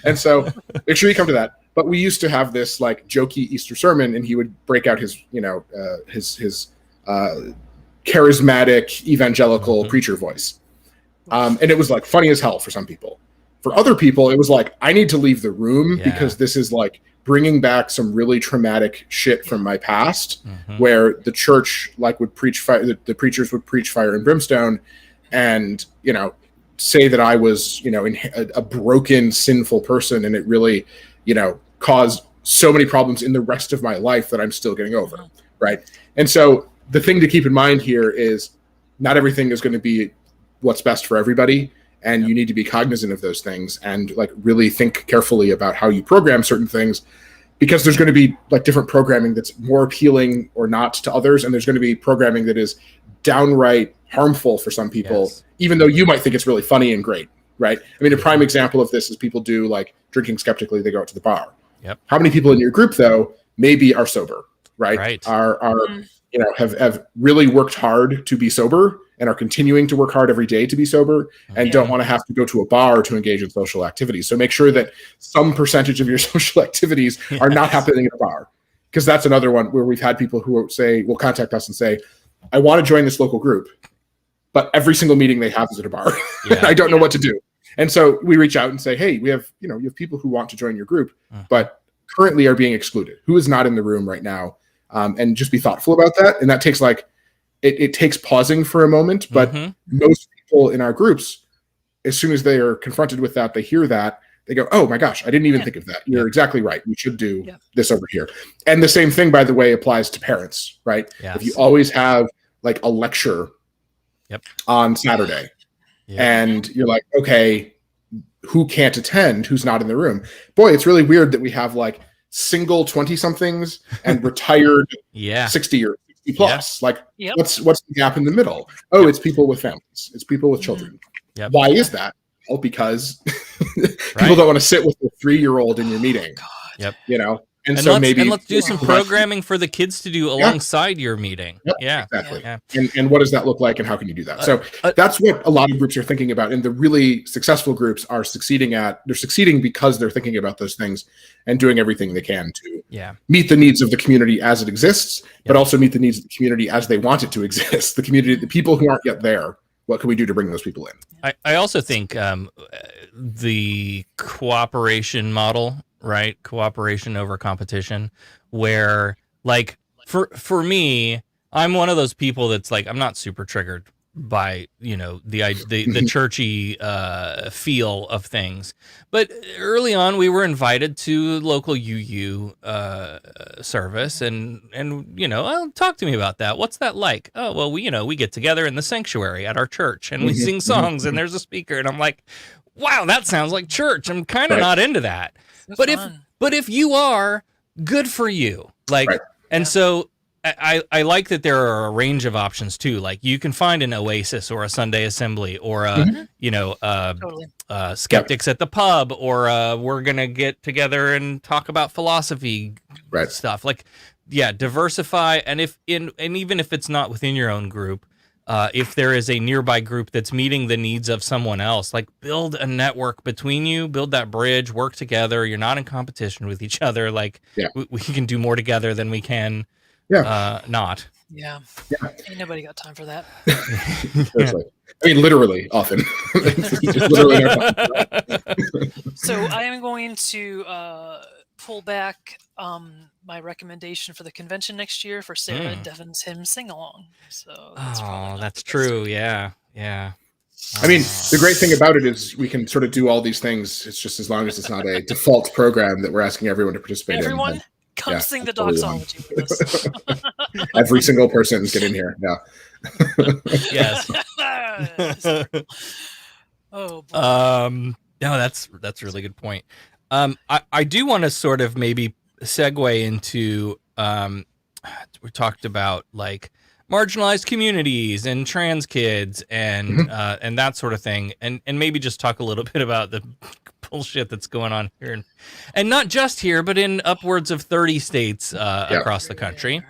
And so make sure you come to that. But we used to have this like jokey Easter sermon, and he would break out his his charismatic evangelical preacher voice, and it was like funny as hell for some people. For other people, it was like, I need to leave the room because this is like bringing back some really traumatic shit from my past, where the church like would preach fire, the preachers would preach fire and brimstone, and say that I was a broken, sinful person, and it really caused so many problems in the rest of my life that I'm still getting over, right? And so the thing to keep in mind here is not everything is going to be what's best for everybody. And you need to be cognizant of those things and like really think carefully about how you program certain things, because there's going to be like different programming that's more appealing or not to others. And there's going to be programming that is downright harmful for some people, even though you might think it's really funny and great, right? I mean, a prime example of this is people do like drinking skeptically, they go out to the bar. Yep. How many people in your group though, maybe are sober, right? Right. Are have really worked hard to be sober and are continuing to work hard every day to be sober, and don't want to have to go to a bar to engage in social activities. So make sure that some percentage of your social activities are not happening at a bar, because that's another one where we've had people who will contact us and say, I want to join this local group, but every single meeting they have is at a bar. I don't know what to do. And so we reach out and say, hey, we have, you have people who want to join your group, but currently are being excluded. Who is not in the room right now? And just be thoughtful about that. And that takes it takes pausing for a moment, but most people in our groups, as soon as they are confronted with that, they hear that, they go, oh my gosh, I didn't even think of that. You're exactly right. We should do this over here. And the same thing, by the way, applies to parents, right? If you always have like a lecture on Saturday and you're like, okay, who can't attend, who's not in the room? Boy, it's really weird that we have like single 20-somethings and retired 60 or 60 plus. What's the gap in the middle? Oh, it's people with families. It's people with children. Why is that? Well, because people don't want to sit with a 3-year-old in your meeting. And so let's do some programming for the kids to do alongside your meeting. Exactly. And what does that look like, and how can you do that? So that's what a lot of groups are thinking about, and the really successful groups are succeeding at. They're succeeding because they're thinking about those things and doing everything they can to meet the needs of the community as it exists, but also meet the needs of the community as they want it to exist. The community, the people who aren't yet there. What can we do to bring those people in? I also think the cooperation model, right? Cooperation over competition, where like for me, I'm one of those people that's like, I'm not super triggered by, the churchy feel of things. But early on, we were invited to local UU service, and oh, talk to me about that. What's that like? Oh, well, we get together in the sanctuary at our church and we sing songs and there's a speaker, and I'm like, wow, that sounds like church. I'm kind of not into that. But if you are, good for you. So I like that there are a range of options too. Like you can find an Oasis or a Sunday Assembly or skeptics at the pub, or we're gonna get together and talk about philosophy stuff. Diversify, and even if it's not within your own group, if there is a nearby group that's meeting the needs of someone else, like build a network between you, build that bridge, work together. You're not in competition with each other. We can do more together than we can. Not. Ain't nobody got time for that. I mean, literally, often. Literally no time. So I am going to pull back my recommendation for the convention next year for Sarah and Devin's hymn sing along. So that's true. Yeah. I mean, the great thing about it is we can sort of do all these things. It's just as long as it's not a default program that we're asking everyone to participate in. Come sing the doxology with us. Every single person get in here. Yeah. Yes. Oh boy. No, that's a really good point. I do want to sort of maybe segue into we talked about like marginalized communities and trans kids and that sort of thing, and maybe just talk a little bit about the bullshit that's going on here, and not just here, but in upwards of 30 states across the country.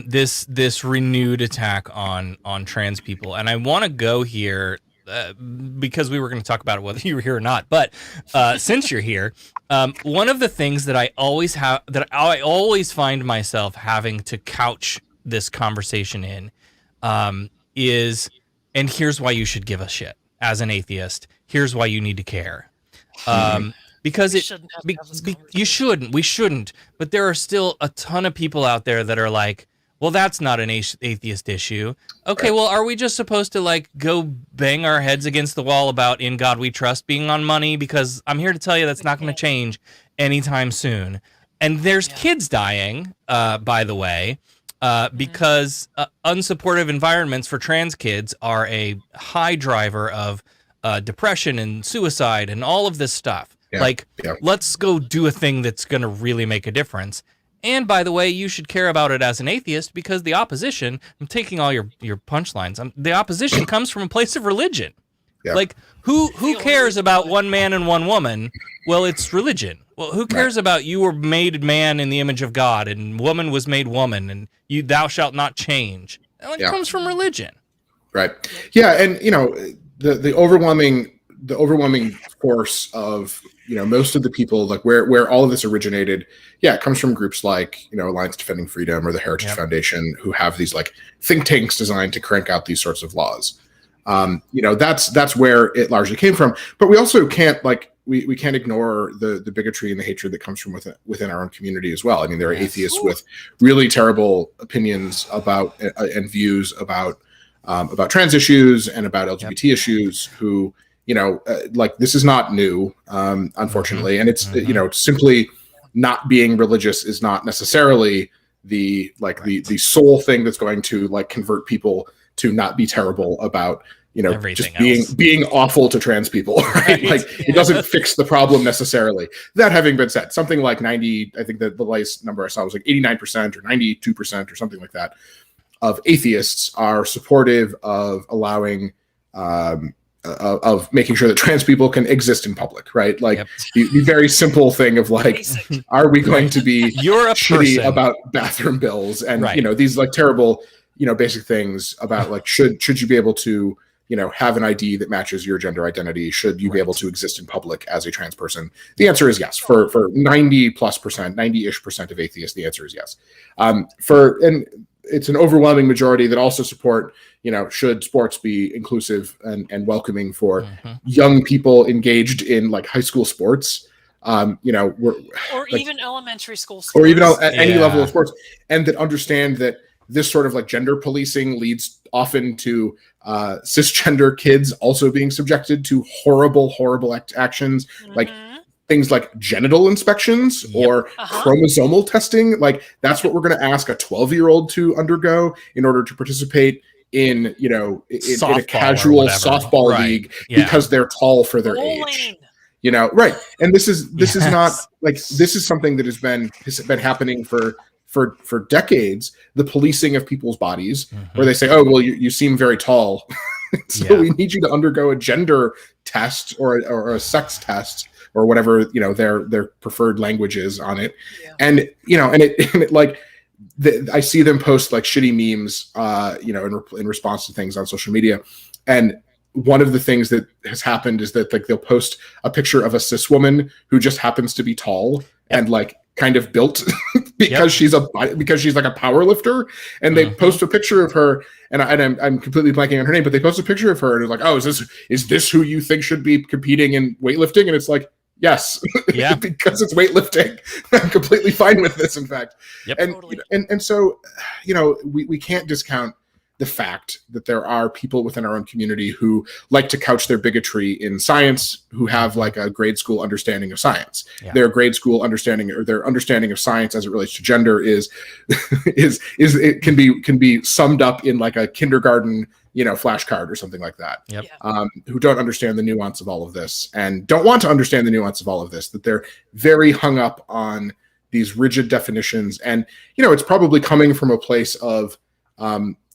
This renewed attack on trans people, and I want to go here because we were going to talk about it whether you were here or not. But since you're here, one of the things that I always find myself having to couch this conversation in is, and here's why you should give a shit as an atheist. Here's why you need to care. Because we shouldn't. But there are still a ton of people out there that are like, well, that's not an atheist issue. Okay, well, are we just supposed to like go bang our heads against the wall about "In God We Trust" being on money? Because I'm here to tell you that's not going to change anytime soon. And there's kids dying, by the way, because unsupportive environments for trans kids are a high driver of depression and suicide and all of this stuff. Let's go do a thing that's going to really make a difference. And by the way, you should care about it as an atheist because the opposition, I'm taking all your punchlines, the opposition comes from a place of religion. Like, who cares about one man and one woman? Well, it's religion. Well, who cares about you were made man in the image of God and woman was made woman and thou shalt not change? It comes from religion. Right. Yeah, and the overwhelming force of most of the people, like where all of this originated, it comes from groups like Alliance Defending Freedom or the Heritage Foundation, who have these like think tanks designed to crank out these sorts of laws. That's where it largely came from. But we also can't we can't ignore the bigotry and the hatred that comes from within our own community as well. I mean, there are atheists with really terrible opinions about and views about trans issues and about LGBT issues who, this is not new, unfortunately. And it's, simply not being religious is not necessarily the sole thing that's going to convert people to not be terrible about, everything just being awful to trans people, right? It doesn't fix the problem necessarily. That having been said, something like 90, I think that the latest number I saw was like 89% or 92% or something like that of atheists are supportive of allowing, of making sure that trans people can exist in public, right? The very simple thing of are we going to be shitty about bathroom bills and these terrible basic things about should you be able to have an ID that matches your gender identity? Should you be able to exist in public as a trans person? The answer is yes. For 90-ish% of atheists, the answer is yes. And it's an overwhelming majority that also support, should sports be inclusive and welcoming for young people engaged in high school sports, or even elementary school sports. Or even at any level of sports, and that understand that this sort of gender policing leads often to cisgender kids also being subjected to horrible actions, things like genital inspections or chromosomal testing. That's what we're going to ask a 12-year-old to undergo in order to participate in, in a casual softball league because they're tall for their age. Right. And this is not this is something that has been happening for decades, the policing of people's bodies, where they say, oh, well, you seem very tall. So we need you to undergo a gender test or a sex test or whatever, their preferred language is on it. And, I see them post shitty memes, in response to things on social media. And one of the things that has happened is that they'll post a picture of a cis woman who just happens to be tall and kind of built because she's like a power lifter, and they post a picture of her, and I'm completely blanking on her name, but they post a picture of her and it's oh, is this who you think should be competing in weightlifting? And it's yes, because it's weightlifting. I'm completely fine with this, in fact. And so we can't discount the fact that there are people within our own community who like to couch their bigotry in science, who have like a grade school understanding of science. Yeah. Their grade school understanding, or their understanding of science as it relates to gender is it can be summed up in like a kindergarten, flashcard or something like that. Yep. Who don't understand the nuance of all of this and don't want to understand the nuance of all of this, that they're very hung up on these rigid definitions. And, it's probably coming from a place of,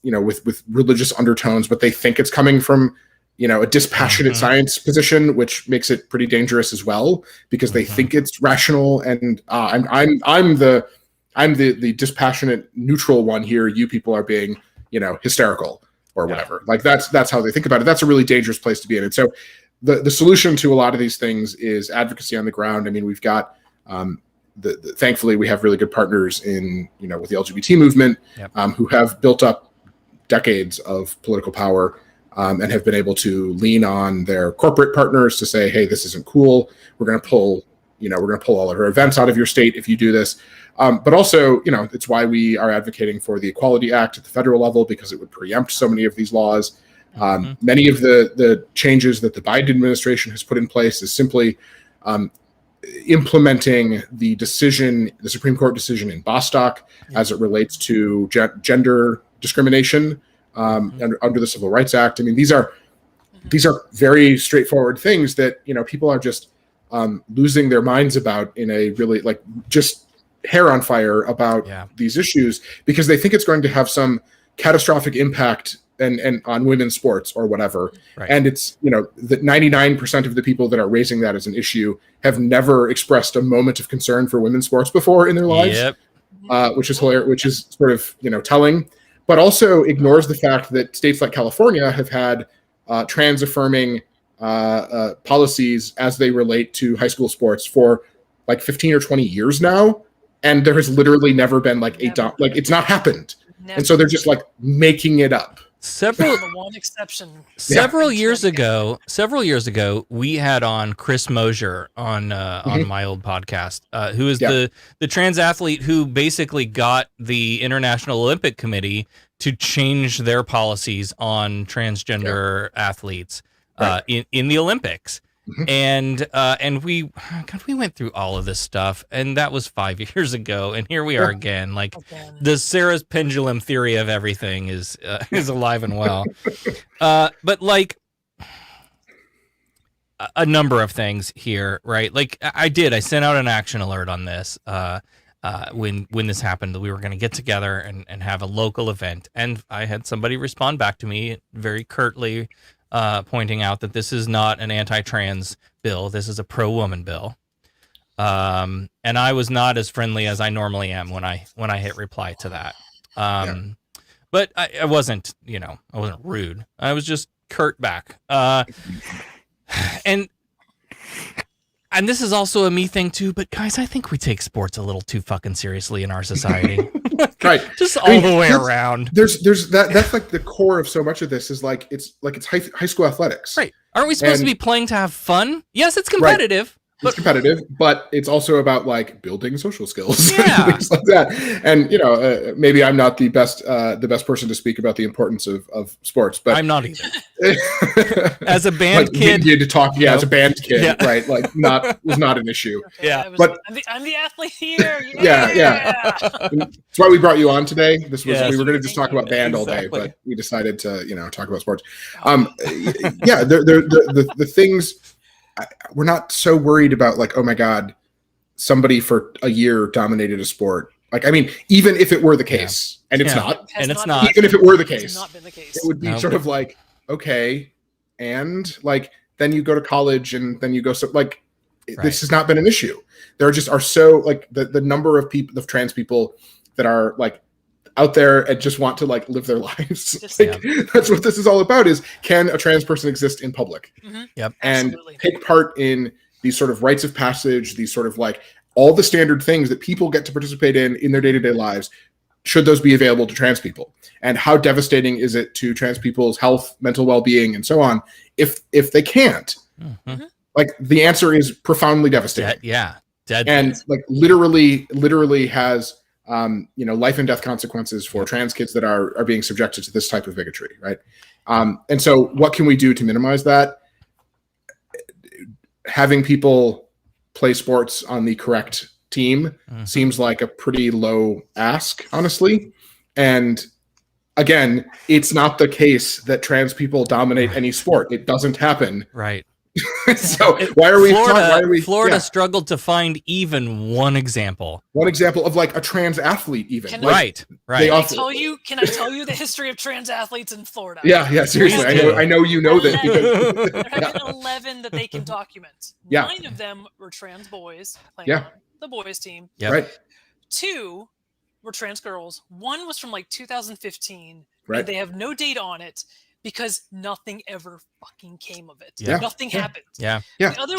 with religious undertones, but they think it's coming from, a dispassionate science position, which makes it pretty dangerous as well, because they think it's rational. And I'm the dispassionate neutral one here. You people are being, hysterical or whatever. Like that's how they think about it. That's a really dangerous place to be in. And so the solution to a lot of these things is advocacy on the ground. I mean, we've got, thankfully we have really good partners in, with the LGBT movement, who have built up decades of political power, and have been able to lean on their corporate partners to say, hey, this isn't cool. We're going to pull all of our events out of your state if you do this. But also, it's why we are advocating for the Equality Act at the federal level, because it would preempt so many of these laws. Many of the changes that the Biden administration has put in place is simply implementing the Supreme Court decision in Bostock as it relates to gender discrimination under the Civil Rights Act. I mean, these are very straightforward things that people are just losing their minds about in a really just hair on fire about these issues, because they think it's going to have some catastrophic impact and on women's sports or whatever. Right. And it's, that 99% of the people that are raising that as an issue have never expressed a moment of concern for women's sports before in their lives, which is hilarious, which is sort of, telling, but also ignores the fact that states like California have had trans affirming policies as they relate to high school sports for like 15 or 20 years now. And there has literally never been it's not happened. Never. And so they're just making it up. The one exception. Several years ago, we had on Chris Mosier on my old podcast, who is the trans athlete who basically got the International Olympic Committee to change their policies on transgender athletes in the Olympics. And we went through all of this stuff, and that was 5 years ago, and here we are again. The Sarah's pendulum theory of everything is alive and well. But a number of things here, right? I sent out an action alert on this when this happened, that we were going to get together and have a local event, and I had somebody respond back to me very curtly, pointing out that this is not an anti-trans bill. This is a pro-woman bill. And I was not as friendly as I normally am when I hit reply to that. But I wasn't, I wasn't rude. I was just curt back. And this is also a me thing too, but guys, I think we take sports a little too fucking seriously in our society. Right. Just all the way around. There's that's the core of so much of this is it's high school athletics. Right. Aren't we supposed to be playing to have fun? Yes, it's competitive. It's competitive, but it's also about building social skills, and things like that. And maybe I'm not the best person to speak about the importance of sports, but I'm not either. As a band kid, to talk, as a band kid, right? Was not an issue. Okay, but I'm the athlete here. Yeah. That's why we brought you on today. We were going to just talk about band all day, but we decided to talk about sports. The things. We're not so worried about oh my God, somebody for a year dominated a sport. Even if it were the case, and it's not, even if it were the case, it would be sort of okay, and then you go to college and then you go this has not been an issue. There are so the number of people, of trans people that are out there and just want to live their lives. That's what this is all about, is can a trans person exist in public? Yep. And take part in these sort of rites of passage, these sort of all the standard things that people get to participate in their day-to-day lives. Should those be available to trans people? And how devastating is it to trans people's health, mental well-being, and so on if they can't? The answer is profoundly devastating. Dead. And literally has life and death consequences for trans kids that are being subjected to this type of bigotry, right? And so what can we do to minimize that? Having people play sports on the correct team seems like a pretty low ask, honestly. And again, it's not the case that trans people dominate any sport. It doesn't happen. Right. So why are we Florida struggled to find even one example of like a trans athlete even. Right. Can I tell you the history of trans athletes in Florida? Yeah, seriously. I know you know this because there have been 11 that they can document. Yeah. 9 of them were trans boys playing on the boys team. Yep. Right. 2 were trans girls. 1 was from like 2015. Right. And they have no data on it because nothing ever fucking came of it. Yeah. Nothing happened. Yeah.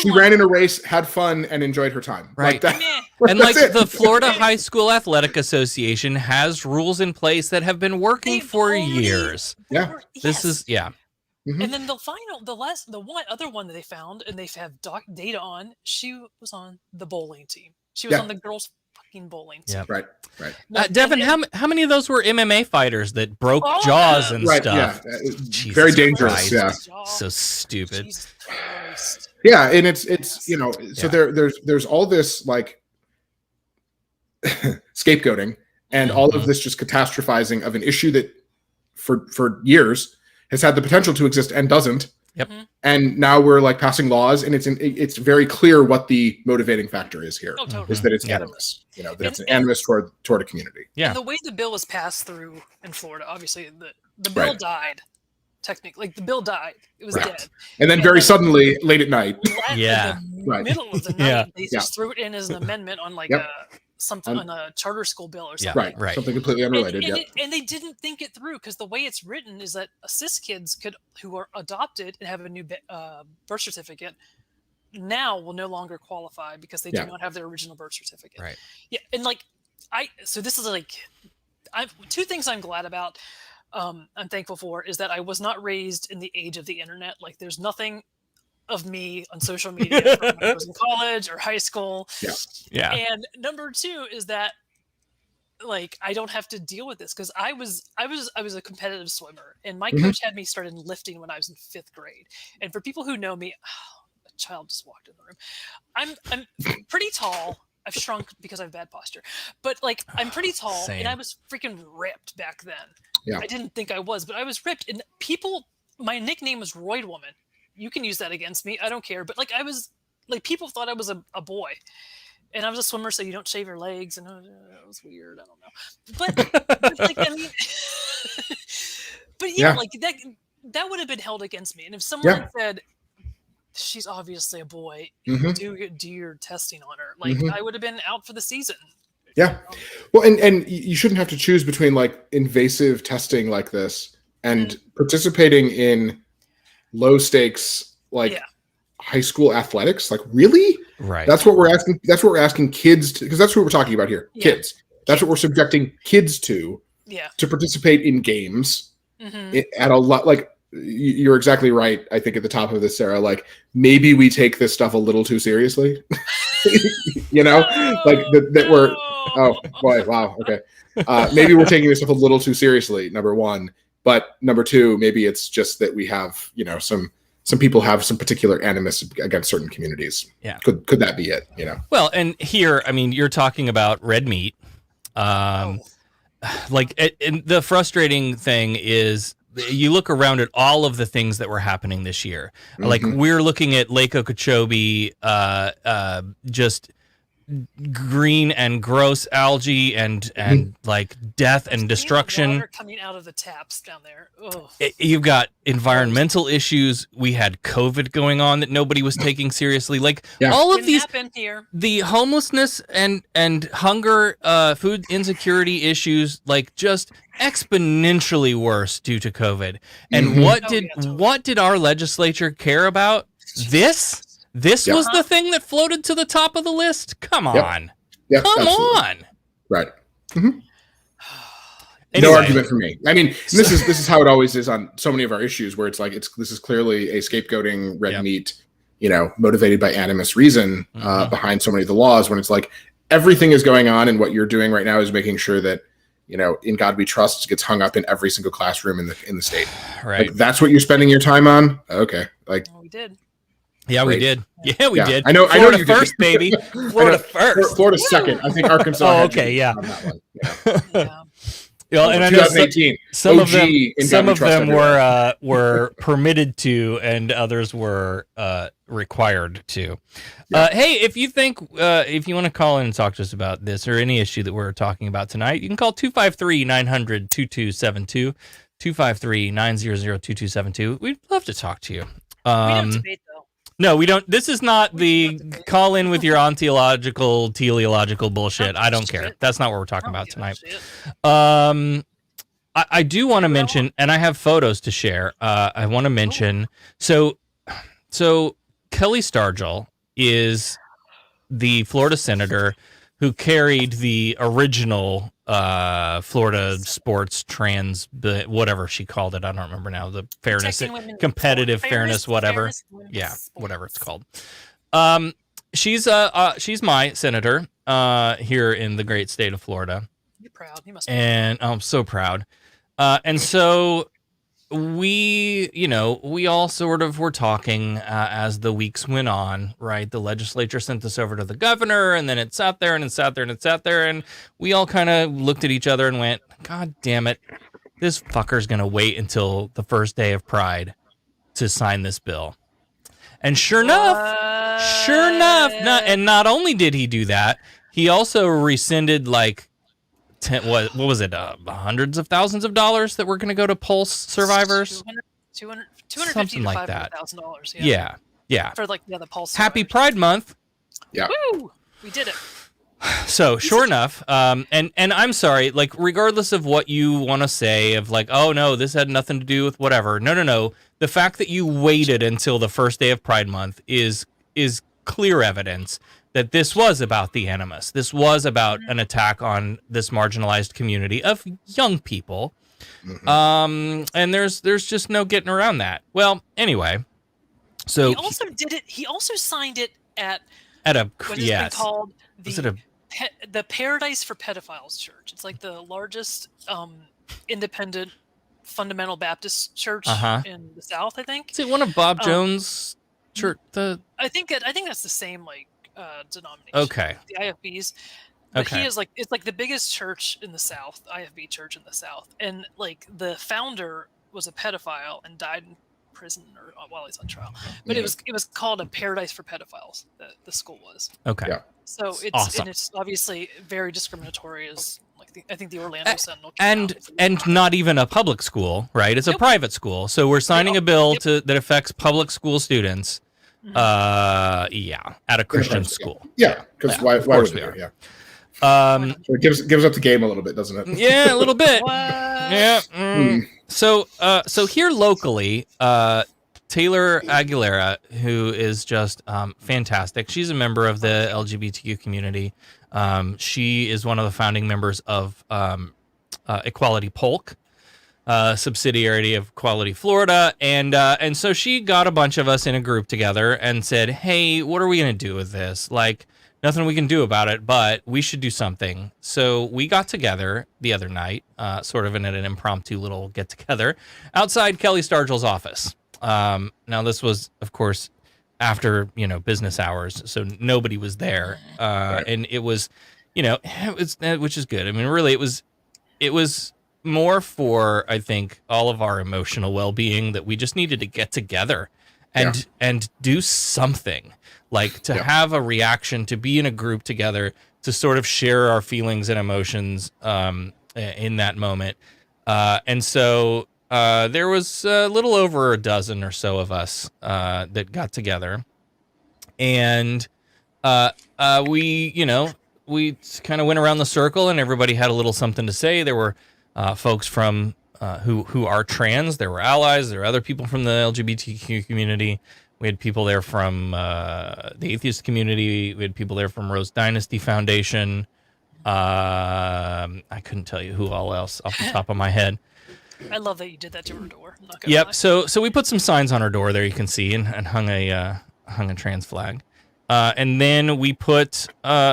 She ran in a race, had fun, and enjoyed her time. Right. Like that. And like the Florida High School Athletic Association has rules in place that have been working for years. Yeah. This is And then the other one that they found and they have data on, she was on the bowling team. She was on the girls' fucking bowling team. Right. Devin, how many of those were MMA fighters that broke jaws and stuff? Yeah. Jesus Very dangerous. Christ. Yeah. So stupid. Jesus Christ. Yeah, and it's so there's all this like scapegoating and all of this just catastrophizing of an issue that for years has had the potential to exist and doesn't. Yep. And now we're like passing laws, and it's very clear what the motivating factor is here. Oh, totally. Is that it's animus. That it's an animus toward a community. Yeah. And the way the bill was passed through in Florida, obviously the bill died. Technically, like the bill died. It was dead. And then very suddenly, late at night. In the middle of the night, they just threw it in as an amendment on like something on a charter school bill or something. Right. Something completely unrelated. And they didn't think it through because the way it's written is that cis kids who are adopted and have a new birth certificate now will no longer qualify because they do not have their original birth certificate. Right. Yeah. And like so this is like two things I'm glad about. I'm thankful for is that I was not raised in the age of the internet. Like there's nothing of me on social media from when I was in college or high school. Yeah. And number 2 is that like I don't have to deal with this because I was a competitive swimmer and my coach had me started lifting when I was in 5th grade. And for people who know me, a child just walked in the room. I'm pretty tall. I've shrunk because I have bad posture, but like I'm pretty tall and I was freaking ripped back then. Yeah. I didn't think I was, but I was ripped. And my nickname was Roid Woman. You can use that against me. I don't care. But like I was like people thought I was a boy. And I was a swimmer, so you don't shave your legs, and it was weird. I don't know. But like I mean but like that would have been held against me. And if someone said she's obviously a boy, do your testing on her, like I would have been out for the season. Yeah. Well, and you shouldn't have to choose between like invasive testing like this and participating in low stakes like high school athletics. Like really? Right. That's what we're asking. That's what we're asking kids to, because that's what we're talking about here. Yeah. Kids. That's what we're subjecting kids to. Yeah. To participate in games at a lot. Like you're exactly right. I think at the top of this, Sarah, like maybe we take this stuff a little too seriously. Like that we're. Oh boy! Wow. Okay. Maybe we're taking this stuff a little too seriously. Number 1, but number 2, maybe it's just that we have, some people have some particular animus against certain communities. Yeah. Could that be it? Well, and here, I mean, you're talking about red meat. Like, and the frustrating thing is you look around at all of the things that were happening this year. Like we're looking at Lake Okeechobee, just green and gross algae and like death and destruction water coming out of the taps down there. You've got environmental issues. We had COVID going on that nobody was taking seriously. Like all of these, the homelessness and hunger, food insecurity issues, like just exponentially worse due to COVID. And what did our legislature care about? This was the thing that floated to the top of the list? Come on. Yep, Come absolutely. on. Right. Anyway. No argument for me. I mean, this is how it always is on so many of our issues where it's like this is clearly a scapegoating red meat, motivated by animus reason behind so many of the laws when it's like everything is going on, and what you're doing right now is making sure that, In God We Trust gets hung up in every single classroom in the state. Right. Like, that's what you're spending your time on. Okay. Like, We did. Yeah, Great. we did. Yeah, we did. I know Florida you first, did. baby. Florida first. Florida's second. I think Arkansas. Oh, had okay, you yeah. on that one. Yeah. Yeah, and I know 2018. some OG of them, in God We Trust everywhere. were permitted to, and others were required to. Yeah. Hey, if you think if you want to call in and talk to us about this or any issue that we're talking about tonight, you can call 253-900-2272, 253-900-2272. We'd love to talk to you. We don't debate though. No, we don't. This is not the call in with your ontological, teleological bullshit. I don't care. That's not what we're talking about tonight. I do want to mention, and I have photos to share. I want to mention. So Kelly Stargell is the Florida senator who carried the original Florida sports trans, whatever she called it. I don't remember now. The fairness, competitive fairness, whatever. Yeah, whatever it's called. She's my senator here in the great state of Florida. You're proud. You must be. And I'm so proud. And so we all sort of were talking as the weeks went on, right? The legislature sent this over to the governor, and then it sat there and it sat there and it sat there, and we all kind of looked at each other and went, God damn it, this fucker's going to wait until the first day of Pride to sign this bill. And sure enough, not only did he do that, he also rescinded like what was it? Hundreds of thousands of dollars that were going to go to Pulse survivors. $250,000 something like to that. $500,000. Yeah. For the Pulse. Happy survivors. Pride Month. Yeah. Woo! We did it. So sure enough, and I'm sorry, like regardless of what you want to say of like, oh no, this had nothing to do with whatever. No. The fact that you waited until the first day of Pride Month is clear evidence that this was about the animus. This was about an attack on this marginalized community of young people. Mm-hmm. And there's just no getting around that. Well, anyway, so he also did it. He also signed it at a what has been called the Paradise for Pedophiles Church. It's like the largest independent fundamental Baptist church in the South, I think. Is it one of Bob Jones' church? I think that's the same denomination. Okay. The IFBs. But Okay. he is it's like the biggest church in the South, IFB church in the South. And like the founder was a pedophile and died in prison or while he's on trial. But it was called a Paradise for Pedophiles, the school was. Okay. Yeah. So it's awesome. And it's obviously very discriminatory as I think the Orlando Sentinel and not even a public school, right? It's a private school. So we're signing a bill that affects public school students. At a Christian school. Yeah, because why would we? Yeah. So it gives up the game a little bit, doesn't it? Yeah, a little bit. What? Yeah. So here locally, Taylor Aguilera, who is just fantastic. She's a member of the LGBTQ community. She is one of the founding members of Equality Polk, subsidiary of Equality Florida, and so she got a bunch of us in a group together and said, "Hey, what are we gonna do with this? Like, nothing we can do about it, but we should do something." So we got together the other night, sort of in an impromptu little get together outside Kelly Stargell's office. Now this was, of course, after business hours, so nobody was there, and it was, which is good. I mean, really, it was more for, I think, all of our emotional well-being that we just needed to get together and do something, like to have a reaction, to be in a group together, to sort of share our feelings and emotions in that moment. And so there was a little over a dozen or so of us that got together, and we kind of went around the circle, and everybody had a little something to say. There were folks from who are trans. There were allies. There were other people from the LGBTQ community. We had people there from the atheist community. We had people there from Rose Dynasty Foundation. I couldn't tell you who all else off the top of my head. I love that you did that to her door. I'm not gonna lie. So we put some signs on her door there, you can see, and hung a trans flag. And then we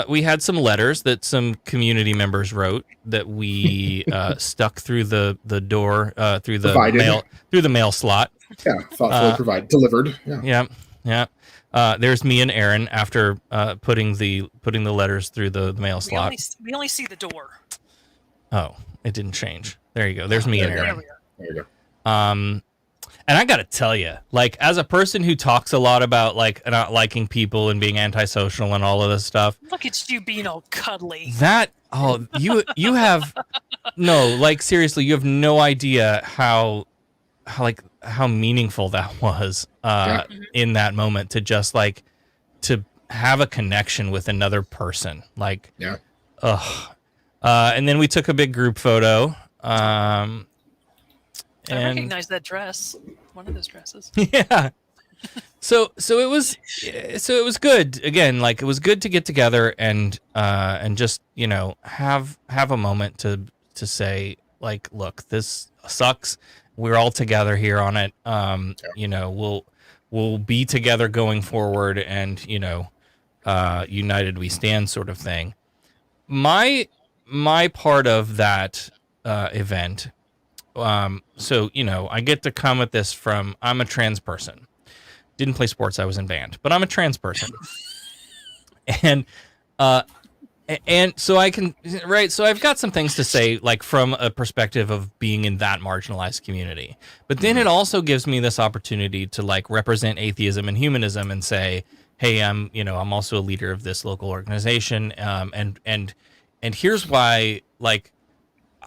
we had some letters that some community members wrote that we stuck through the door, through the mail slot. Yeah, thoughtfully delivered. Yeah. There's me and Aaron after putting the letters through the mail slot. We only see the door. Oh, it didn't change. There you go. There's me and Aaron. There you go. And I gotta tell you, like, as a person who talks a lot about like not liking people and being antisocial and all of this stuff, Look at you being all cuddly. You have no, like, seriously, you have no idea how meaningful that was in that moment to just like to have a connection with another person, like, and then we took a big group photo. I recognize that dress. One of those dresses. Yeah. So it was good. Again, like, it was good to get together and just, you know, have a moment to say, like, look, this sucks. We're all together here on it. You know, we'll be together going forward, and, you know, united we stand, sort of thing. My part of that event. So, you know, I get to come at this from, I'm a trans person. Didn't play sports, I was in band, but I'm a trans person. And so I can, right, so I've got some things to say, like, from a perspective of being in that marginalized community. But then it also gives me this opportunity to, like, represent atheism and humanism and say, hey, I'm also a leader of this local organization, and here's why, like,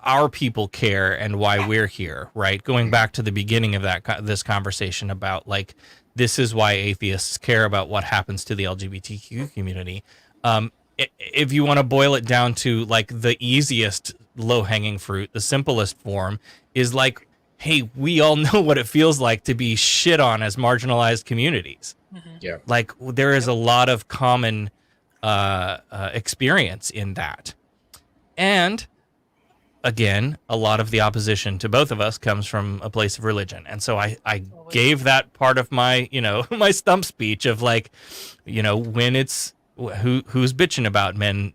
our people care and why we're here, right? Going back to the beginning of this conversation about, like, this is why atheists care about what happens to the LGBTQ community. If you want to boil it down to, like, the easiest low-hanging fruit, the simplest form is, like, hey, we all know what it feels like to be shit on as marginalized communities. Mm-hmm. Yeah. Like, there is a lot of common experience in that. And again, a lot of the opposition to both of us comes from a place of religion. And so I gave that part of my, you know, my stump speech of, like, you know, when it's who's bitching about men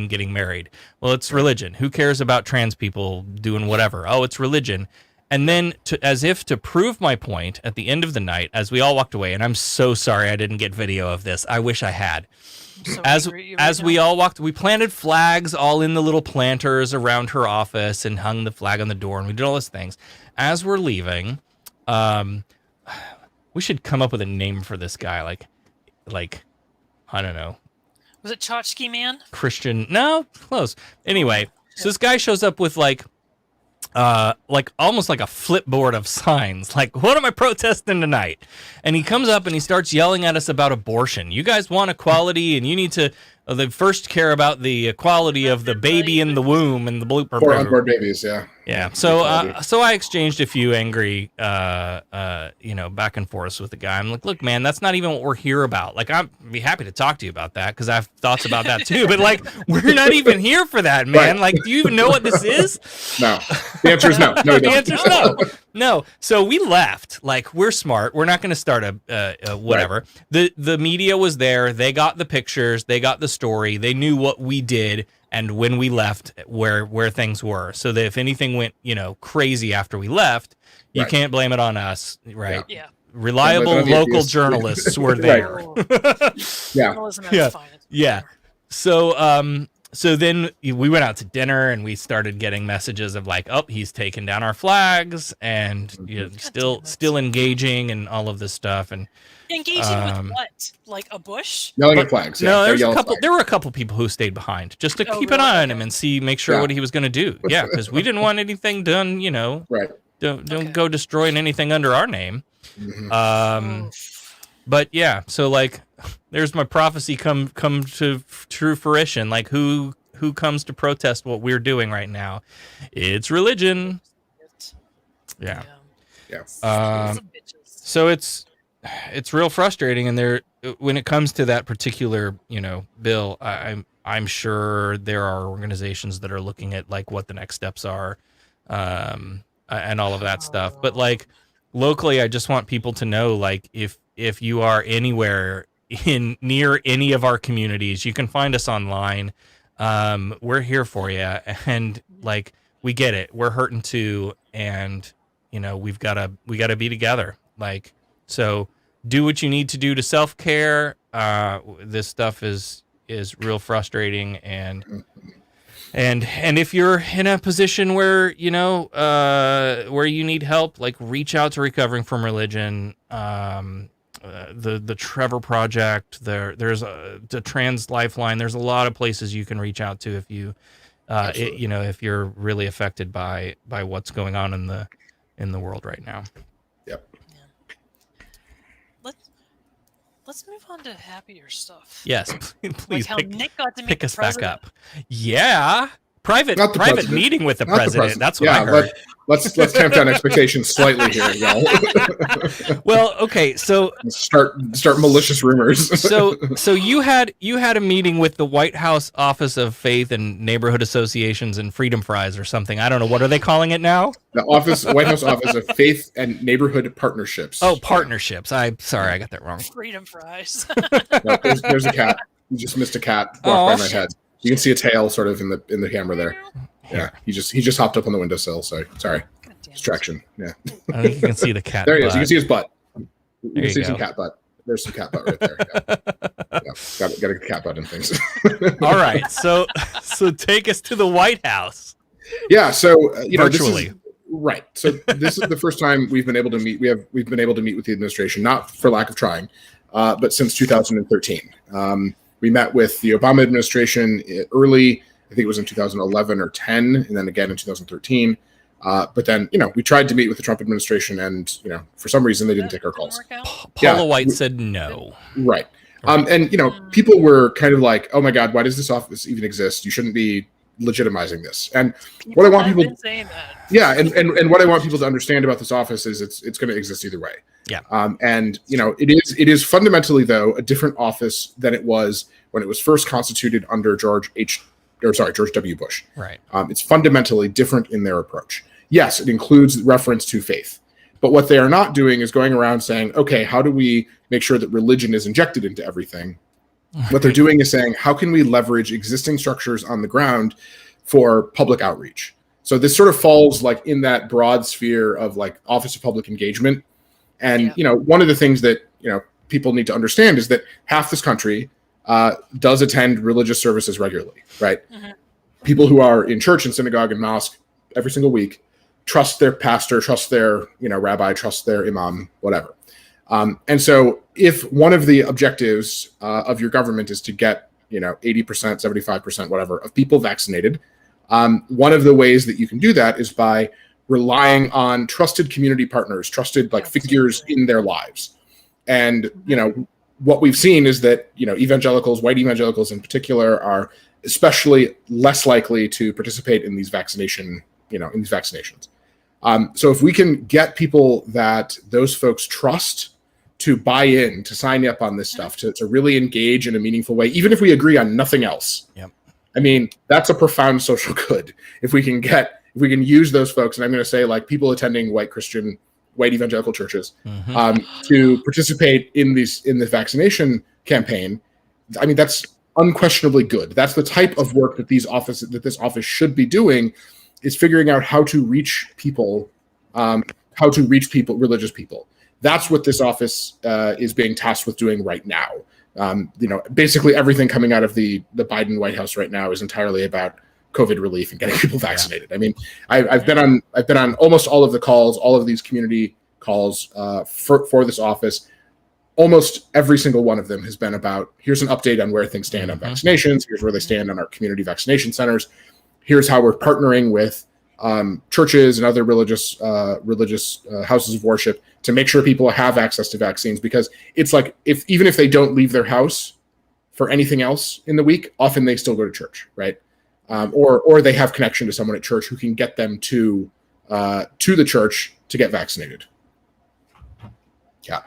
getting married? Well, it's religion. Who cares about trans people doing whatever? Oh, it's religion. And then, as if to prove my point, at the end of the night, as we all walked away, and I'm so sorry I didn't get video of this. I wish I had. So as we all walked, we planted flags all in the little planters around her office and hung the flag on the door, and we did all those things. As we're leaving, we should come up with a name for this guy, like I don't know. Was it Tchotchke Man? Christian? No, close. Anyway, so this guy shows up with like almost like a flipboard of signs, like, what am I protesting tonight? And he comes up and he starts yelling at us about abortion. You guys want equality, and you need to first care about the equality of the baby in the womb and the blooper. Or unborn babies, yeah. Yeah. So I exchanged a few angry, back and forth with the guy. I'm like, look, man, that's not even what we're here about. Like, I'd be happy to talk to you about that because I have thoughts about that too. But, like, we're not even here for that, man. Right. Like, do you even know what this is? No. The answer is no. No, the answer is no. No. So we left. Like, we're smart. We're not going to start a whatever. Right. The media was there. They got the pictures. They got the story. They knew what we did. And when we left, where things were, so that if anything went, you know, crazy after we left, you right. can't blame it on us, right? Yeah. Reliable local journalists were there. Yeah. Journalism at its finest. Yeah. So then we went out to dinner and we started getting messages of, like, oh, he's taken down our flags, and, you know, still engaging and all of this stuff. And engaging with what? Like a bush? Yelling at flags. Yeah. No, there were a couple people who stayed behind just to keep an eye on him and make sure what he was going to do. Yeah, because we didn't want anything done, you know. Right. Don't go destroying anything under our name. Mm-hmm. But yeah, so, like, there's my prophecy come to true fruition. Like, who comes to protest what we're doing right now? It's religion. Yeah. So it's real frustrating, and when it comes to that particular, you know, bill, I'm sure there are organizations that are looking at, like, what the next steps are, and all of that stuff. But, like, locally, I just want people to know, like, if you are anywhere in near any of our communities, you can find us online. We're here for you, and like we get it. We're hurting too, and we gotta be together. Like, so do what you need to do to self-care. This stuff is real frustrating, and if you're in a position where where you need help, like reach out to Recovering from Religion, the Trevor Project. There's the Trans Lifeline. There's a lot of places you can reach out to if you if you're really affected by what's going on in the world right now. Yep. Yeah. Let's move on to happier stuff. Yes, please. Like how Nick got to meet pick the us back president. up. Yeah. Private president. meeting with the Not the president. That's what I heard. Let's tamp down expectations slightly here, y'all. Well, okay, so start malicious rumors. so you had a meeting with the White House Office of Faith and Neighborhood Associations and Freedom Fries or something. I don't know, what are they calling it now? The White House Office of Faith and Neighborhood Partnerships. Oh, partnerships. I'm sorry, I got that wrong. Freedom Fries. No, there's a cat. You just missed a cat walk by my head. You can see a tail sort of in the camera there. Yeah, he just hopped up on the windowsill. So sorry, distraction. Yeah, I think you can see the cat. There he butt. is. You can see his butt. You There can see you some go. cat butt. There's some cat butt right there. Yeah. Got a cat butt and things. All right, so take us to the White House. Yeah, so virtually. Right. So this is the first time we've been able to meet. We've been able to meet with the administration, not for lack of trying, but since 2013. We met with the Obama administration early. I think it was in 2011 or 10, and then again in 2013. But then, we tried to meet with the Trump administration, and for some reason they didn't take our calls. Paula White said no. Right. And people were kind of like, "Oh my God, why does this office even exist? You shouldn't be legitimizing this." And what I want people, yeah, and what I want people to understand about this office is it's going to exist either way. Yeah. And it is fundamentally though a different office than it was when it was first constituted under George W. Bush. Right. It's fundamentally different in their approach. Yes, it includes reference to faith, but what they are not doing is going around saying, okay, how do we make sure that religion is injected into everything? What they're doing is saying, how can we leverage existing structures on the ground for public outreach? So this sort of falls like in that broad sphere of like Office of Public Engagement. And, one of the things that, people need to understand is that half this country does attend religious services regularly, right? Mm-hmm. People who are in church and synagogue and mosque every single week trust their pastor, trust their, rabbi, trust their imam, whatever. And so if one of the objectives of your government is to get, 80%, 75%, whatever, of people vaccinated, one of the ways that you can do that is by relying on trusted community partners, trusted figures in their lives. And, what we've seen is that, evangelicals, white evangelicals in particular, are especially less likely to participate in these vaccinations. So if we can get people that those folks trust to buy in, to sign up on this stuff, to really engage in a meaningful way, even if we agree on nothing else. Yep. I mean, that's a profound social good. If we can use those folks, and I'm going to say people attending white evangelical churches, to participate in the vaccination campaign. I mean, that's unquestionably good. That's the type of work that this office should be doing, is figuring out how to reach people, religious people. That's what this office is being tasked with doing right now. Basically everything coming out of the Biden White House right now is entirely about COVID relief and getting people vaccinated. I mean, I've been on almost all of the calls, all of these community calls for this office. Almost every single one of them has been about, here's an update on where things stand on vaccinations. Here's where they stand on our community vaccination centers. Here's how we're partnering with churches and other religious houses of worship to make sure people have access to vaccines. Because it's like, even if they don't leave their house for anything else in the week, often they still go to church, right? Or they have connection to someone at church who can get them to the church to get vaccinated. Yeah.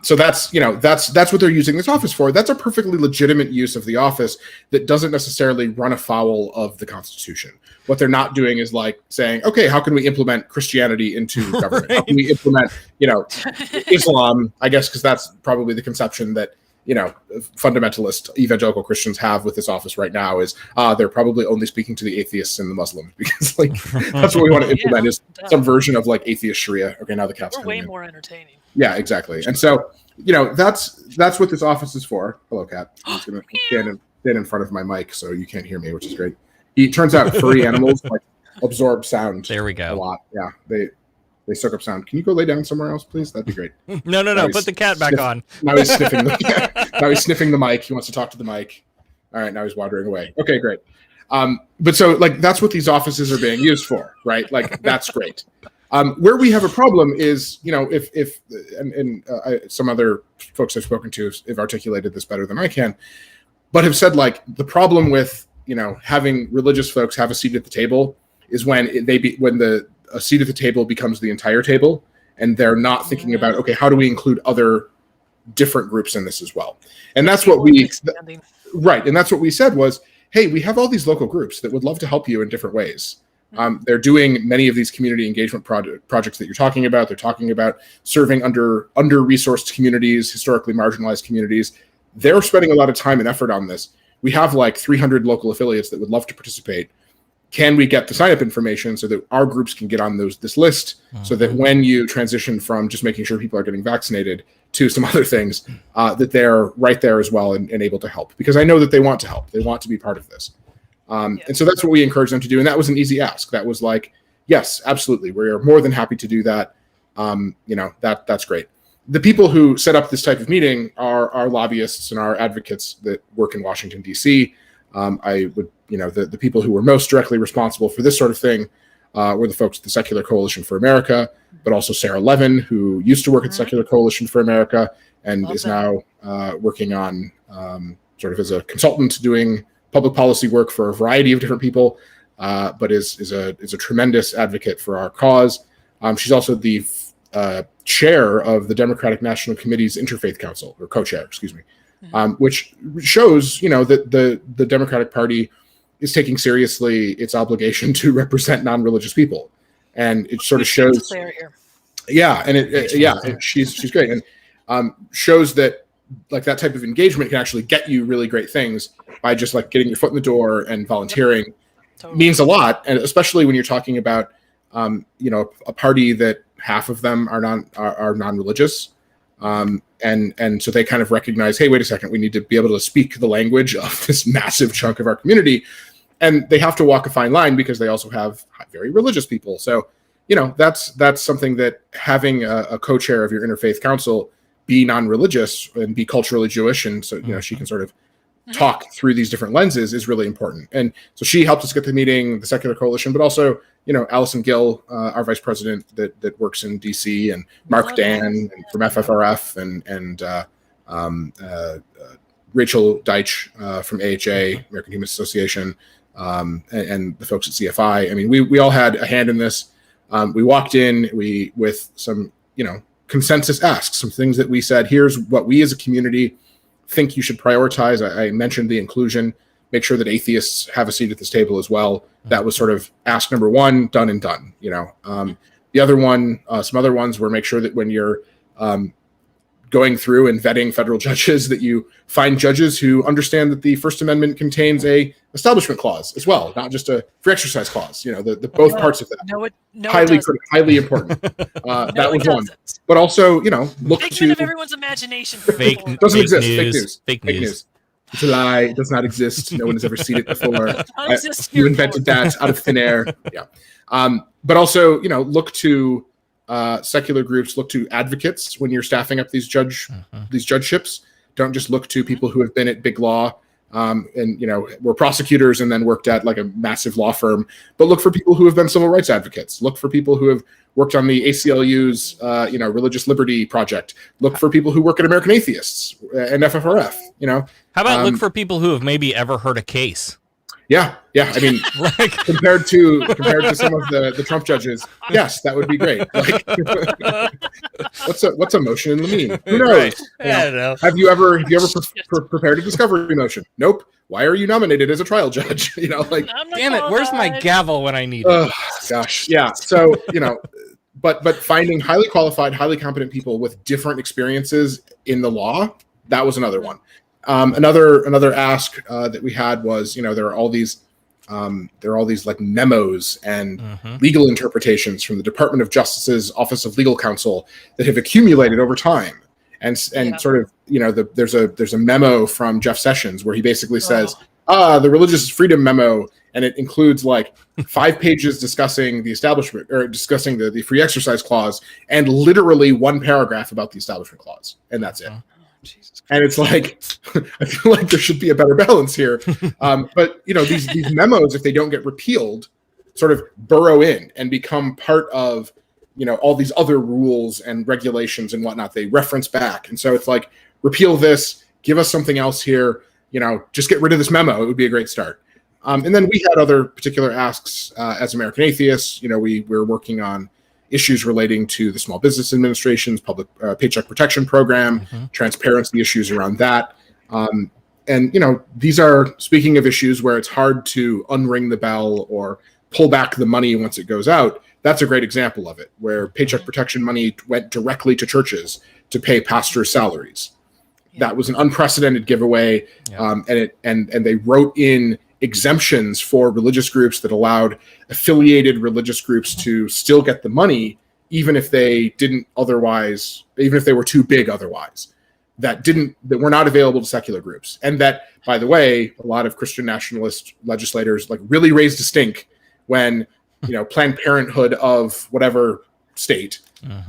So that's what they're using this office for. That's a perfectly legitimate use of the office that doesn't necessarily run afoul of the Constitution. What they're not doing is saying, okay, how can we implement Christianity into government? How can we implement, Islam? I guess because that's probably the conception that fundamentalist evangelical Christians have with this office right now is they're probably only speaking to the atheists and the Muslims, because like that's what we want to implement is some version of like atheist Sharia. Okay, now the cat's coming way in. more entertaining. Yeah, exactly. And so that's what this office is for. Hello, cat. I'm just gonna stand in front of my mic so you can't hear me, which is great. It turns out furry animals like absorb sound. There we go. A lot. Yeah, they soak up sound. Can you go lay down somewhere else, please? That'd be great. No. Put the cat back on. Now he's sniffing. Now he's sniffing the mic. He wants to talk to the mic. All right, now he's wandering away. Okay, great. But so like that's what these offices are being used for, right? Like that's great. Where we have a problem is, if some other folks I've spoken to have articulated this better than I can, but have said like the problem with having religious folks have a seat at the table is when a seat at the table becomes the entire table, and they're not thinking about, okay, how do we include other different groups in this as well? And that's what right. And that's what we said was, hey, we have all these local groups that would love to help you in different ways. They're doing many of these community engagement projects that you're talking about. They're talking about serving under-resourced communities, historically marginalized communities. They're spending a lot of time and effort on this. We have like 300 local affiliates that would love to participate. Can we get the sign-up information so that our groups can get on this list, so that when you transition from just making sure people are getting vaccinated to some other things, that they're right there as well and able to help? Because I know that they want to help. They want to be part of this. And so that's what we encourage them to do. And that was an easy ask. That was like, yes, absolutely. We're more than happy to do that. That's great. The people who set up this type of meeting are lobbyists and are advocates that work in Washington, D.C. I would, the people who were most directly responsible for this sort of thing were the folks at the Secular Coalition for America, but also Sarah Levin, who used to work at Secular Coalition for America and is now working on sort of as a consultant doing public policy work for a variety of different people, but is a tremendous advocate for our cause. She's also the chair of the Democratic National Committee's Interfaith Council, or co-chair, excuse me, which shows, that the Democratic Party is taking seriously its obligation to represent non-religious people, and it sort of shows. Yeah, and she's great, and shows that like that type of engagement can actually get you really great things by just like getting your foot in the door and volunteering. Totally. Means a lot, and especially when you're talking about a party that half of them are non-religious, and so they kind of recognize, hey, wait a second, we need to be able to speak the language of this massive chunk of our community, and they have to walk a fine line because they also have very religious people. So that's something that having a co-chair of your interfaith council be non-religious and be culturally Jewish, and so she can sort of talk through these different lenses is really important. And so she helped us get the meeting, the Secular Coalition, but also Allison Gill, our vice president that works in DC, and Mark Dan from FFRF, and Rachel Deitch from AHA, American Human Association, and the folks at CFI. I mean, we all had a hand in this. We walked in with some consensus asks, some things that we said, here's what we as a community think you should prioritize. I mentioned the inclusion, make sure that atheists have a seat at this table as well. That was sort of ask number one, done and done. The other one, some other ones were make sure that when you're going through and vetting federal judges, that you find judges who understand that the First Amendment contains a establishment clause as well, not just a free exercise clause. The both parts of that. Highly important. That was one. But also, look to of everyone's imagination. Doesn't exist. Fake news. It's a lie. It does not exist. No one has ever seen it before. You invented that out of thin air. Yeah. But also, look to secular groups, look to advocates when you're staffing up these judgeships. Don't just look to people who have been at big law and were prosecutors and then worked at like a massive law firm, but look for people who have been civil rights advocates. Look for people who have worked on the ACLU's religious liberty project. Look for people who work at American Atheists and FFRF. How about look for people who have maybe ever heard a case? Yeah. I mean, compared to some of the Trump judges, yes, that would be great. What's a motion in the mean? Who knows? Right. I don't know. Have you ever prepared a discovery motion? Nope. Why are you nominated as a trial judge? Damn it! Where's my gavel when I need it? Gosh, yeah. So but finding highly qualified, highly competent people with different experiences in the law, that was another one. Another ask that we had was, there are all these like memos and legal interpretations from the Department of Justice's Office of Legal Counsel that have accumulated over time. And sort of, there's a memo from Jeff Sessions where he basically says, the religious freedom memo, and it includes like 5 pages discussing the establishment, or discussing the free exercise clause, and literally 1 paragraph about the establishment clause, and that's it. And it's like, I feel like there should be a better balance here. But these memos, if they don't get repealed, sort of burrow in and become part of all these other rules and regulations and whatnot. They reference back, and so it's like, repeal this, give us something else here. Just get rid of this memo. It would be a great start. And then we had other particular asks as American Atheists. We're working on issues relating to the Small Business Administration's public paycheck protection program, transparency issues around that. And these are, speaking of issues where it's hard to unring the bell or pull back the money once it goes out. That's a great example of it, where paycheck protection money went directly to churches to pay pastors' salaries. That was an unprecedented giveaway, and they wrote in exemptions for religious groups that allowed affiliated religious groups to still get the money, even if they were too big otherwise, that were not available to secular groups. And that, by the way, a lot of Christian nationalist legislators really raised a stink when Planned Parenthood of whatever state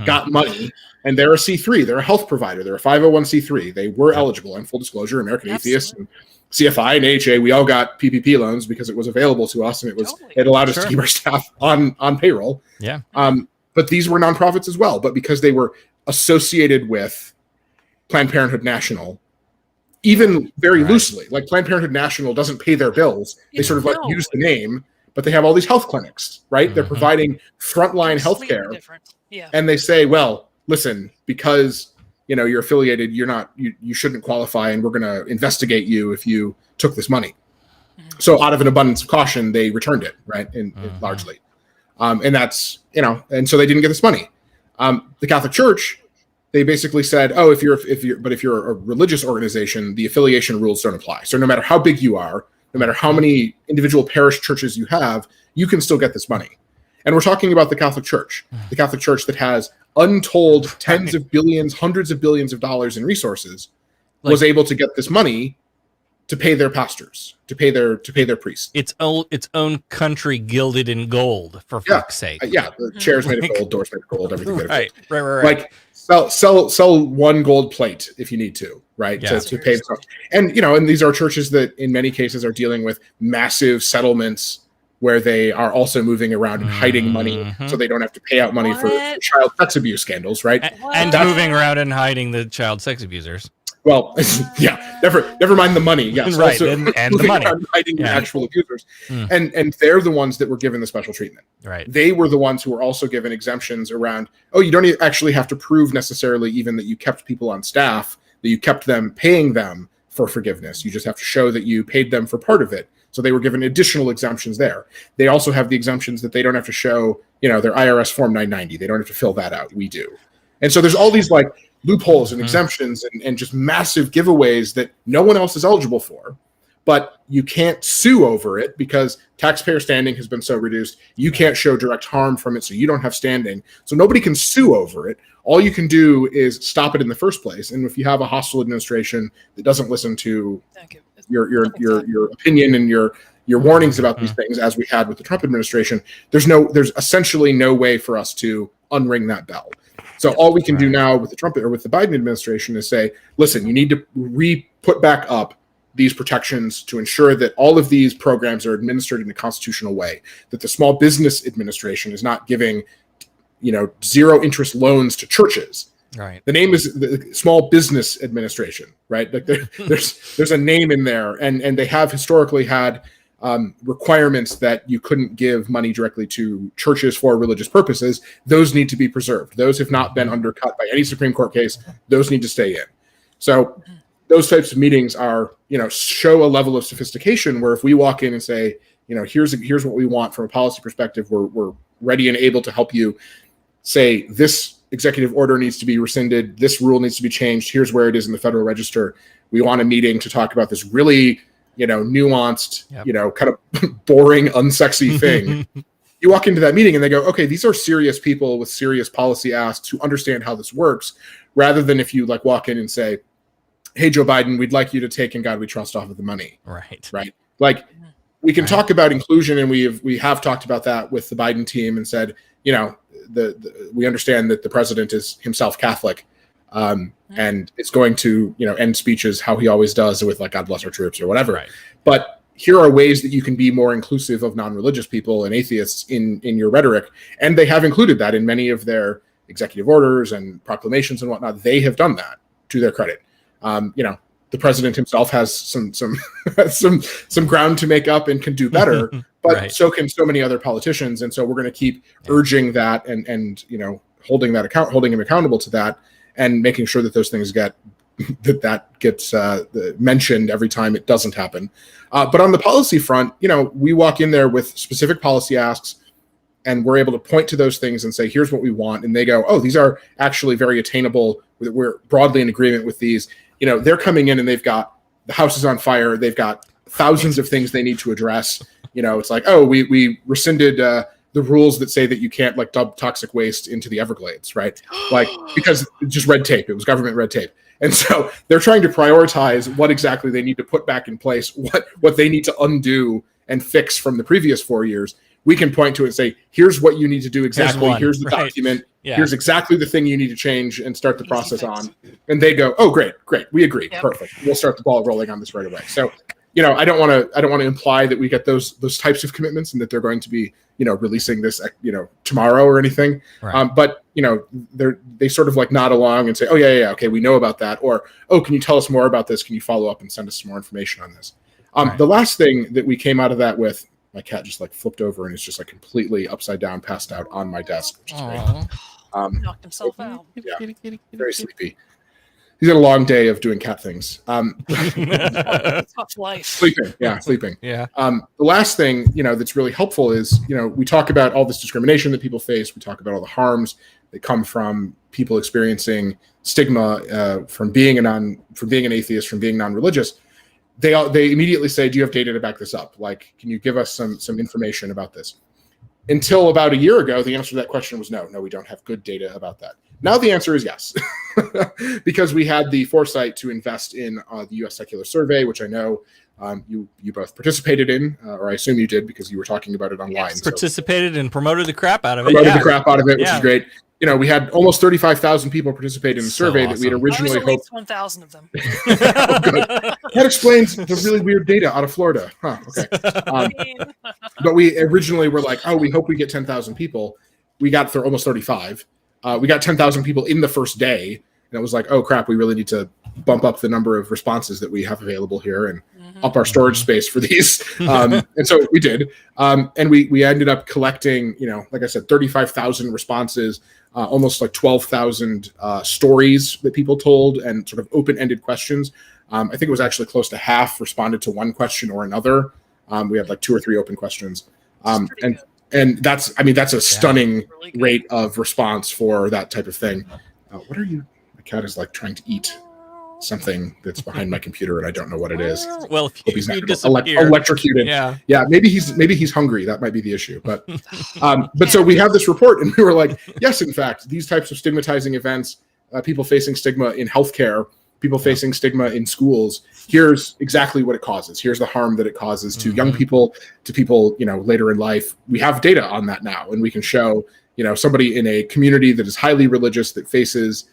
got money, and they're a C3, they're a health provider, they're a 501c3, they were eligible. And full disclosure, American Atheists and CFI and AHA, we all got PPP loans because it was available to us, and it allowed us to keep our staff on payroll. Yeah. But these were nonprofits as well. But because they were associated with Planned Parenthood National, even very loosely, like Planned Parenthood National doesn't pay their bills. They sort of use the name, but they have all these health clinics, right? They're providing frontline healthcare. Yeah. And they say, well, listen, because you're affiliated, you shouldn't qualify, and we're going to investigate you if you took this money. So out of an abundance of caution, they returned it, right? Largely. And that's, and so they didn't get this money. The Catholic Church, they basically said, if you're a religious organization, the affiliation rules don't apply. So no matter how big you are, no matter how many individual parish churches you have, you can still get this money. And we're talking about the Catholic Church that has untold tens of billions, hundreds of billions of dollars in resources, was able to get this money to pay their pastors, to pay their priests. Its own country gilded in gold, for fuck's sake. The chairs made of gold, doors made of gold, everything made of gold. Right. Like sell one gold plate if you need to, right? Yeah. To pay stuff. And and these are churches that in many cases are dealing with massive settlements where they are also moving around and hiding money so they don't have to pay out money for child sex abuse scandals, right? And moving around and hiding the child sex abusers. Well, never mind the money. Yes, right, also, and the money. Hiding the actual abusers. And they're the ones that were given the special treatment. Right. They were the ones who were also given exemptions around, you don't actually have to prove necessarily even that you kept people on staff, that you kept them, paying them for forgiveness. You just have to show that you paid them for part of it. So they were given additional exemptions there. They also have the exemptions that they don't have to show, their IRS Form 990. They don't have to fill that out. We do. And so there's all these loopholes and exemptions and just massive giveaways that no one else is eligible for. But you can't sue over it because taxpayer standing has been so reduced. You can't show direct harm from it, so you don't have standing. So nobody can sue over it. All you can do is stop it in the first place. And if you have a hostile administration that doesn't listen to your opinion and your warnings about these things, as we had with the Trump administration, there's essentially no way for us to unring that bell. So all we can do now with the Trump or with the Biden administration is say, listen, you need to put back up these protections to ensure that all of these programs are administered in a constitutional way, that the Small Business Administration is not giving, zero interest loans to churches. Right. The name is the Small Business Administration, right? Like there's a name in there, and they have historically had requirements that you couldn't give money directly to churches for religious purposes. Those need to be preserved. Those have not been undercut by any Supreme Court case. Those need to stay in. So those types of meetings are, show a level of sophistication where if we walk in and say, here's what we want from a policy perspective, we're ready and able to help you say this executive order needs to be rescinded. This rule needs to be changed. Here's where it is in the Federal Register. We want a meeting to talk about this really, nuanced, kind of boring, unsexy thing. You walk into that meeting and they go, okay, these are serious people with serious policy asks who understand how this works, rather than if you like walk in and say, hey, Joe Biden, we'd like you to take In God We Trust off of the money. Right. Like, we can talk about inclusion, and we have talked about that with the Biden team and said, we understand that the president is himself Catholic, and it's going to, end speeches how he always does with like, God bless our troops or whatever. Right. But here are ways that you can be more inclusive of non-religious people and atheists in your rhetoric. And they have included that in many of their executive orders and proclamations and whatnot. They have done that, to their credit. The president himself has some ground to make up and can do better, but so can so many other politicians. And so we're going to keep urging that and holding him accountable to that, and making sure that those things gets mentioned every time it doesn't happen. But on the policy front, we walk in there with specific policy asks, and we're able to point to those things and say, here's what we want. And they go, oh, these are actually very attainable. We're broadly in agreement with these. They're coming in and they've got the house is on fire. They've got thousands of things they need to address. It's like, oh, we rescinded the rules that say that you can't like dump toxic waste into the Everglades, right? Like, because it's just red tape. It was government red tape. And so they're trying to prioritize what exactly they need to put back in place, what they need to undo and fix from the previous 4 years. We can point to it and say, here's what you need to do exactly. Here's the document. Yeah. Here's exactly the thing you need to change and start the process on. And they go, oh, great. We agree. Yep. Perfect. We'll start the ball rolling on this right away. So, I don't want to imply that we get those types of commitments and that they're going to be, releasing this, tomorrow or anything. Right. But, they sort of like nod along and say, oh, yeah. Okay, we know about that. Or, oh, can you tell us more about this? Can you follow up and send us some more information on this? Right. The last thing that we came out of that with, my cat just like flipped over and is just like completely upside down, passed out on my desk, which is great. Knocked himself out. Yeah, very sleepy. He's had a long day of doing cat things. Tough life. Sleeping. Yeah. The last thing, that's really helpful is, we talk about all this discrimination that people face. We talk about all the harms that come from people experiencing stigma from being an atheist, from being non-religious. They immediately say, do you have data to back this up? Like, can you give us some information about this? Until about a year ago, the answer to that question was no, we don't have good data about that. Now the answer is yes, because we had the foresight to invest in the U.S. Secular Survey, which I know you both participated in, or I assume you did because you were talking about it online. Yes, participated and promoted the crap out of it. Which is great. We had almost 35,000 people participate in the survey that we had originally hoped. 1,000 of them. Oh, good. That explains the really weird data out of Florida. Huh, okay. But we originally were like, oh, we hope we get 10,000 people. We got almost 35. We got 10,000 people in the first day. And it was like, oh, crap, we really need to bump up the number of responses that we have available here and up our storage space for these. And so we did. And we ended up collecting, like I said, 35,000 responses, almost like 12,000 stories that people told, and sort of open-ended questions. I think it was actually close to half responded to one question or another. We had like 2 or 3 open questions. And that's a stunning rate of response for that type of thing. What are you? My cat is like trying to eat something that's behind my computer, and I don't know what it is. Well, if he's not disappear. electrocuted. Yeah. Maybe he's hungry. That might be the issue. But so we have this report, and we were like, yes, in fact, these types of stigmatizing events, people facing stigma in healthcare, people facing stigma in schools. Here's exactly what it causes. Here's the harm that it causes to young people, to people, later in life. We have data on that now, and we can show, somebody in a community that is highly religious that faces,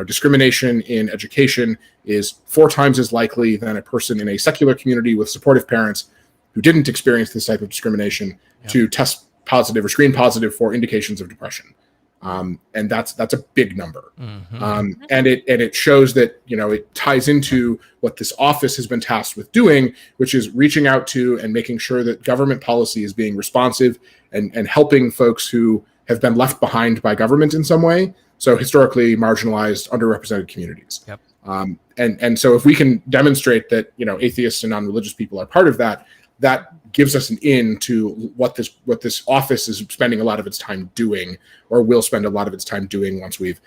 discrimination in education is 4 times as likely than a person in a secular community with supportive parents who didn't experience this type of discrimination to test positive or screen positive for indications of depression. And that's a big number. And it shows that, it ties into what this office has been tasked with doing, which is reaching out to and making sure that government policy is being responsive and helping folks who have been left behind by government in some way. So historically marginalized, underrepresented communities. And so if we can demonstrate that, atheists and non-religious people are part of that, that gives us an in to what this office is spending a lot of its time doing, or will spend a lot of its time doing once we've,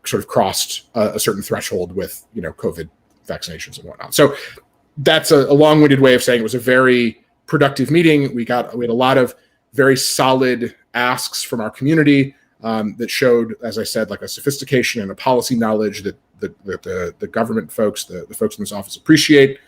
sort of crossed a certain threshold with, COVID vaccinations and whatnot. So that's a long-winded way of saying it was a very productive meeting. We had a lot of very solid asks from our community that showed, as I said, like a sophistication and a policy knowledge that the government folks, the folks in this office appreciate,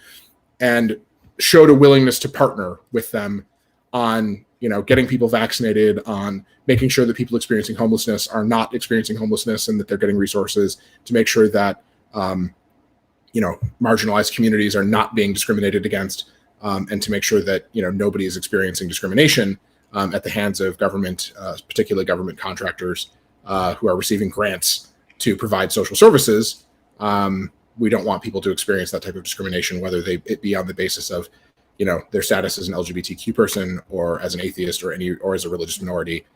and showed a willingness to partner with them on, getting people vaccinated, on making sure that people experiencing homelessness are not experiencing homelessness, and that they're getting resources to make sure that, marginalized communities are not being discriminated against, and to make sure that, nobody is experiencing discrimination at the hands of government, particularly government contractors who are receiving grants to provide social services. We don't want people to experience that type of discrimination, whether it be on the basis of, their status as an LGBTQ person, or as an atheist, or as a religious minority.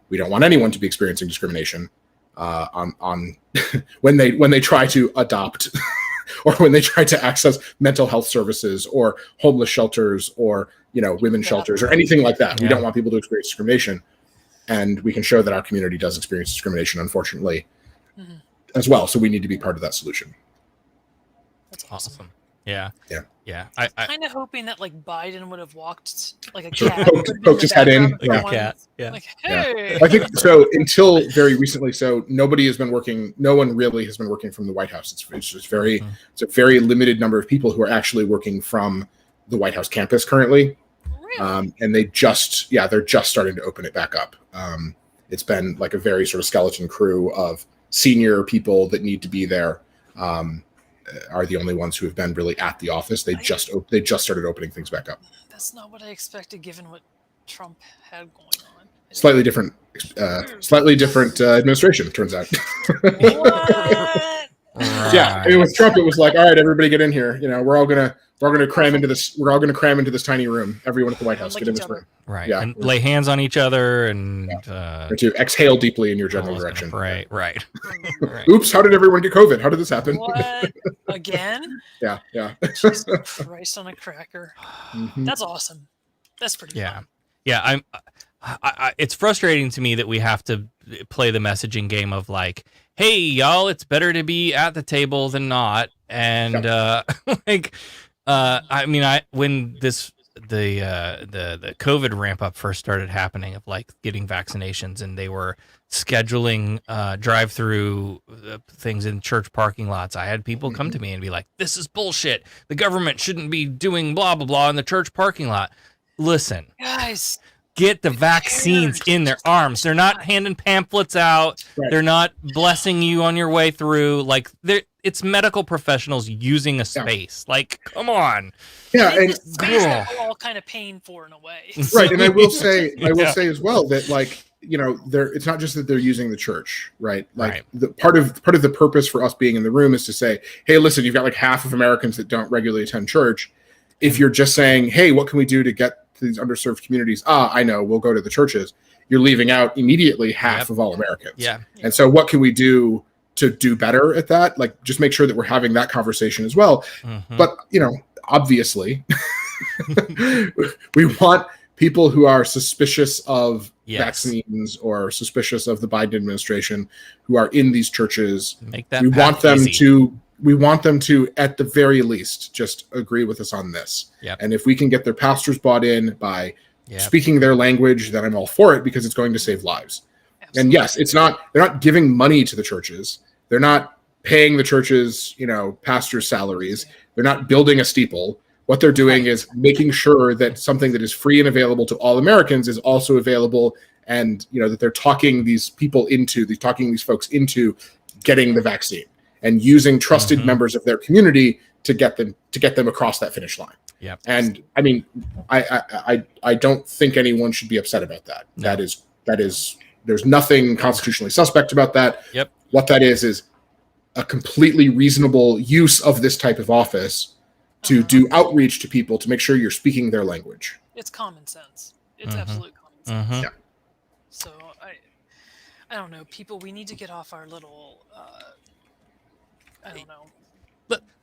We don't want anyone to be experiencing discrimination on when they try to adopt or when they try to access mental health services or homeless shelters or, women's shelters or anything like that. We don't want people to experience discrimination. And we can show that our community does experience discrimination, unfortunately, as well. So we need to be part of that solution. That's awesome. Yeah. I kind of hoping that like Biden would have walked like a Sort cat, of poked his head in. Like a cat. Yeah. Like, hey. I think so. Until very recently, nobody has been working. No one really has been working from the White House. It's just it's a very limited number of people who are actually working from the White House campus currently. Really? And they're just starting to open it back up. It's been like a very sort of skeleton crew of senior people that need to be there. Are the only ones who have been really at the office. They just started opening things back up. That's not what I expected, given what Trump had going on. Slightly different administration, turns out. What? Yeah, I mean, with Trump, it was like, all right, everybody get in here. We're all gonna cram into this. We're all gonna cram into this tiny room. Everyone at the White House, get in this room. Right. Yeah. And lay hands on each other and or to exhale deeply in your general direction. Right. Oops! How did everyone get COVID? How did this happen? What? Again? Yeah. Jesus Christ on a cracker. That's awesome. That's pretty fun. Yeah. It's frustrating to me that we have to play the messaging game of like, hey, y'all, it's better to be at the table than not. And when the COVID ramp up first started happening of like getting vaccinations, and they were scheduling drive-through things in church parking lots, I had people come to me and be like, this is bullshit. The government shouldn't be doing blah, blah, blah in the church parking lot. Listen, Guys, get the vaccines in their arms. They're not handing pamphlets out. Right. They're not blessing you on your way through. Like, it's medical professionals using a space. Like, come on. Yeah, and and it's space that we're all kind of paying for in a way. right. And I will say as well that like, it's not just that they're using the church, right? Like the part of the purpose for us being in the room is to say, hey, listen, you've got like half of Americans that don't regularly attend church. If you're just saying, hey, what can we do to get to these underserved communities? I know, we'll go to the churches. You're leaving out immediately half of all Americans. Yeah. And so what can we do to do better at that? Like, just make sure that we're having that conversation as well. But, obviously, we want people who are suspicious of vaccines or suspicious of the Biden administration who are in these churches. Make that we want them easy. We want them to, at the very least, just agree with us on this. Yep. And if we can get their pastors bought in by speaking their language, then I'm all for it, because it's going to save lives. Absolutely. And yes, they're not giving money to the churches. They're not paying the churches, pastors' salaries. They're not building a steeple. What they're doing is making sure that something that is free and available to all Americans is also available, and that they're talking these folks into getting the vaccine, and using trusted members of their community to get them across that finish line. Yeah. And I mean, I don't think anyone should be upset about that. No. That is there's nothing constitutionally suspect about that. Yep. What that is a completely reasonable use of this type of office to do outreach to people to make sure you're speaking their language. It's common sense. It's absolute common sense. Yeah. So I don't know, people, we need to get off our little I don't know,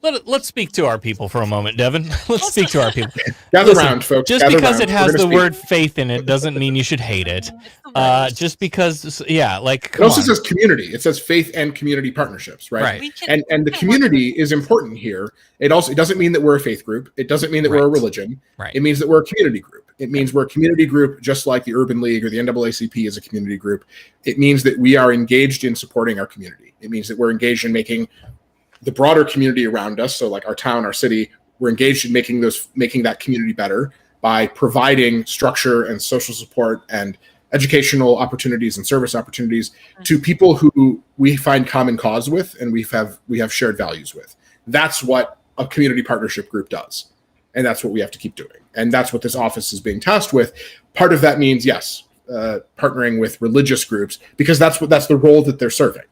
Let's speak to our people for a moment, Devin. Let's speak to our people. Gather Listen, round, folks. Just Gather because round. it has We're the gonna word faith in it doesn't mean you should hate it. Just because, like, It come also on. says community. It says faith and community partnerships, right? Right. And the community is important here. It doesn't mean that we're a faith group. It doesn't mean that we're a religion. Right. It means that we're a community group. It means we're a community group, just like the Urban League or the NAACP is a community group. It means that we are engaged in supporting our community. It means that we're engaged in making the broader community around us, so like our town, our city, we're engaged in making that community better by providing structure and social support and educational opportunities and service opportunities to people who we find common cause with and we have shared values with. That's what a community partnership group does. And that's what we have to keep doing. And that's what this office is being tasked with. Part of that means, yes, partnering with religious groups, because that's the role that they're serving.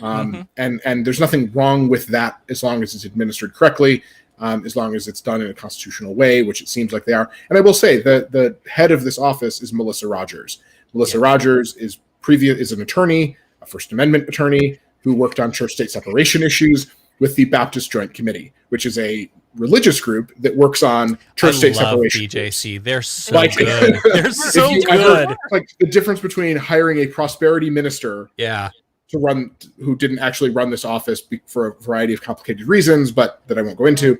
And there's nothing wrong with that as long as it's administered correctly, as long as it's done in a constitutional way, which it seems like they are. And I will say the head of this office is Melissa Rogers. Melissa Rogers is an attorney, a First Amendment attorney, who worked on church-state separation issues with the Baptist Joint Committee, which is a religious group that works on church-state separation. BJC, they're so good. They're so good. Like the difference between hiring a prosperity minister, who didn't actually run this office for a variety of complicated reasons, but that I won't go into.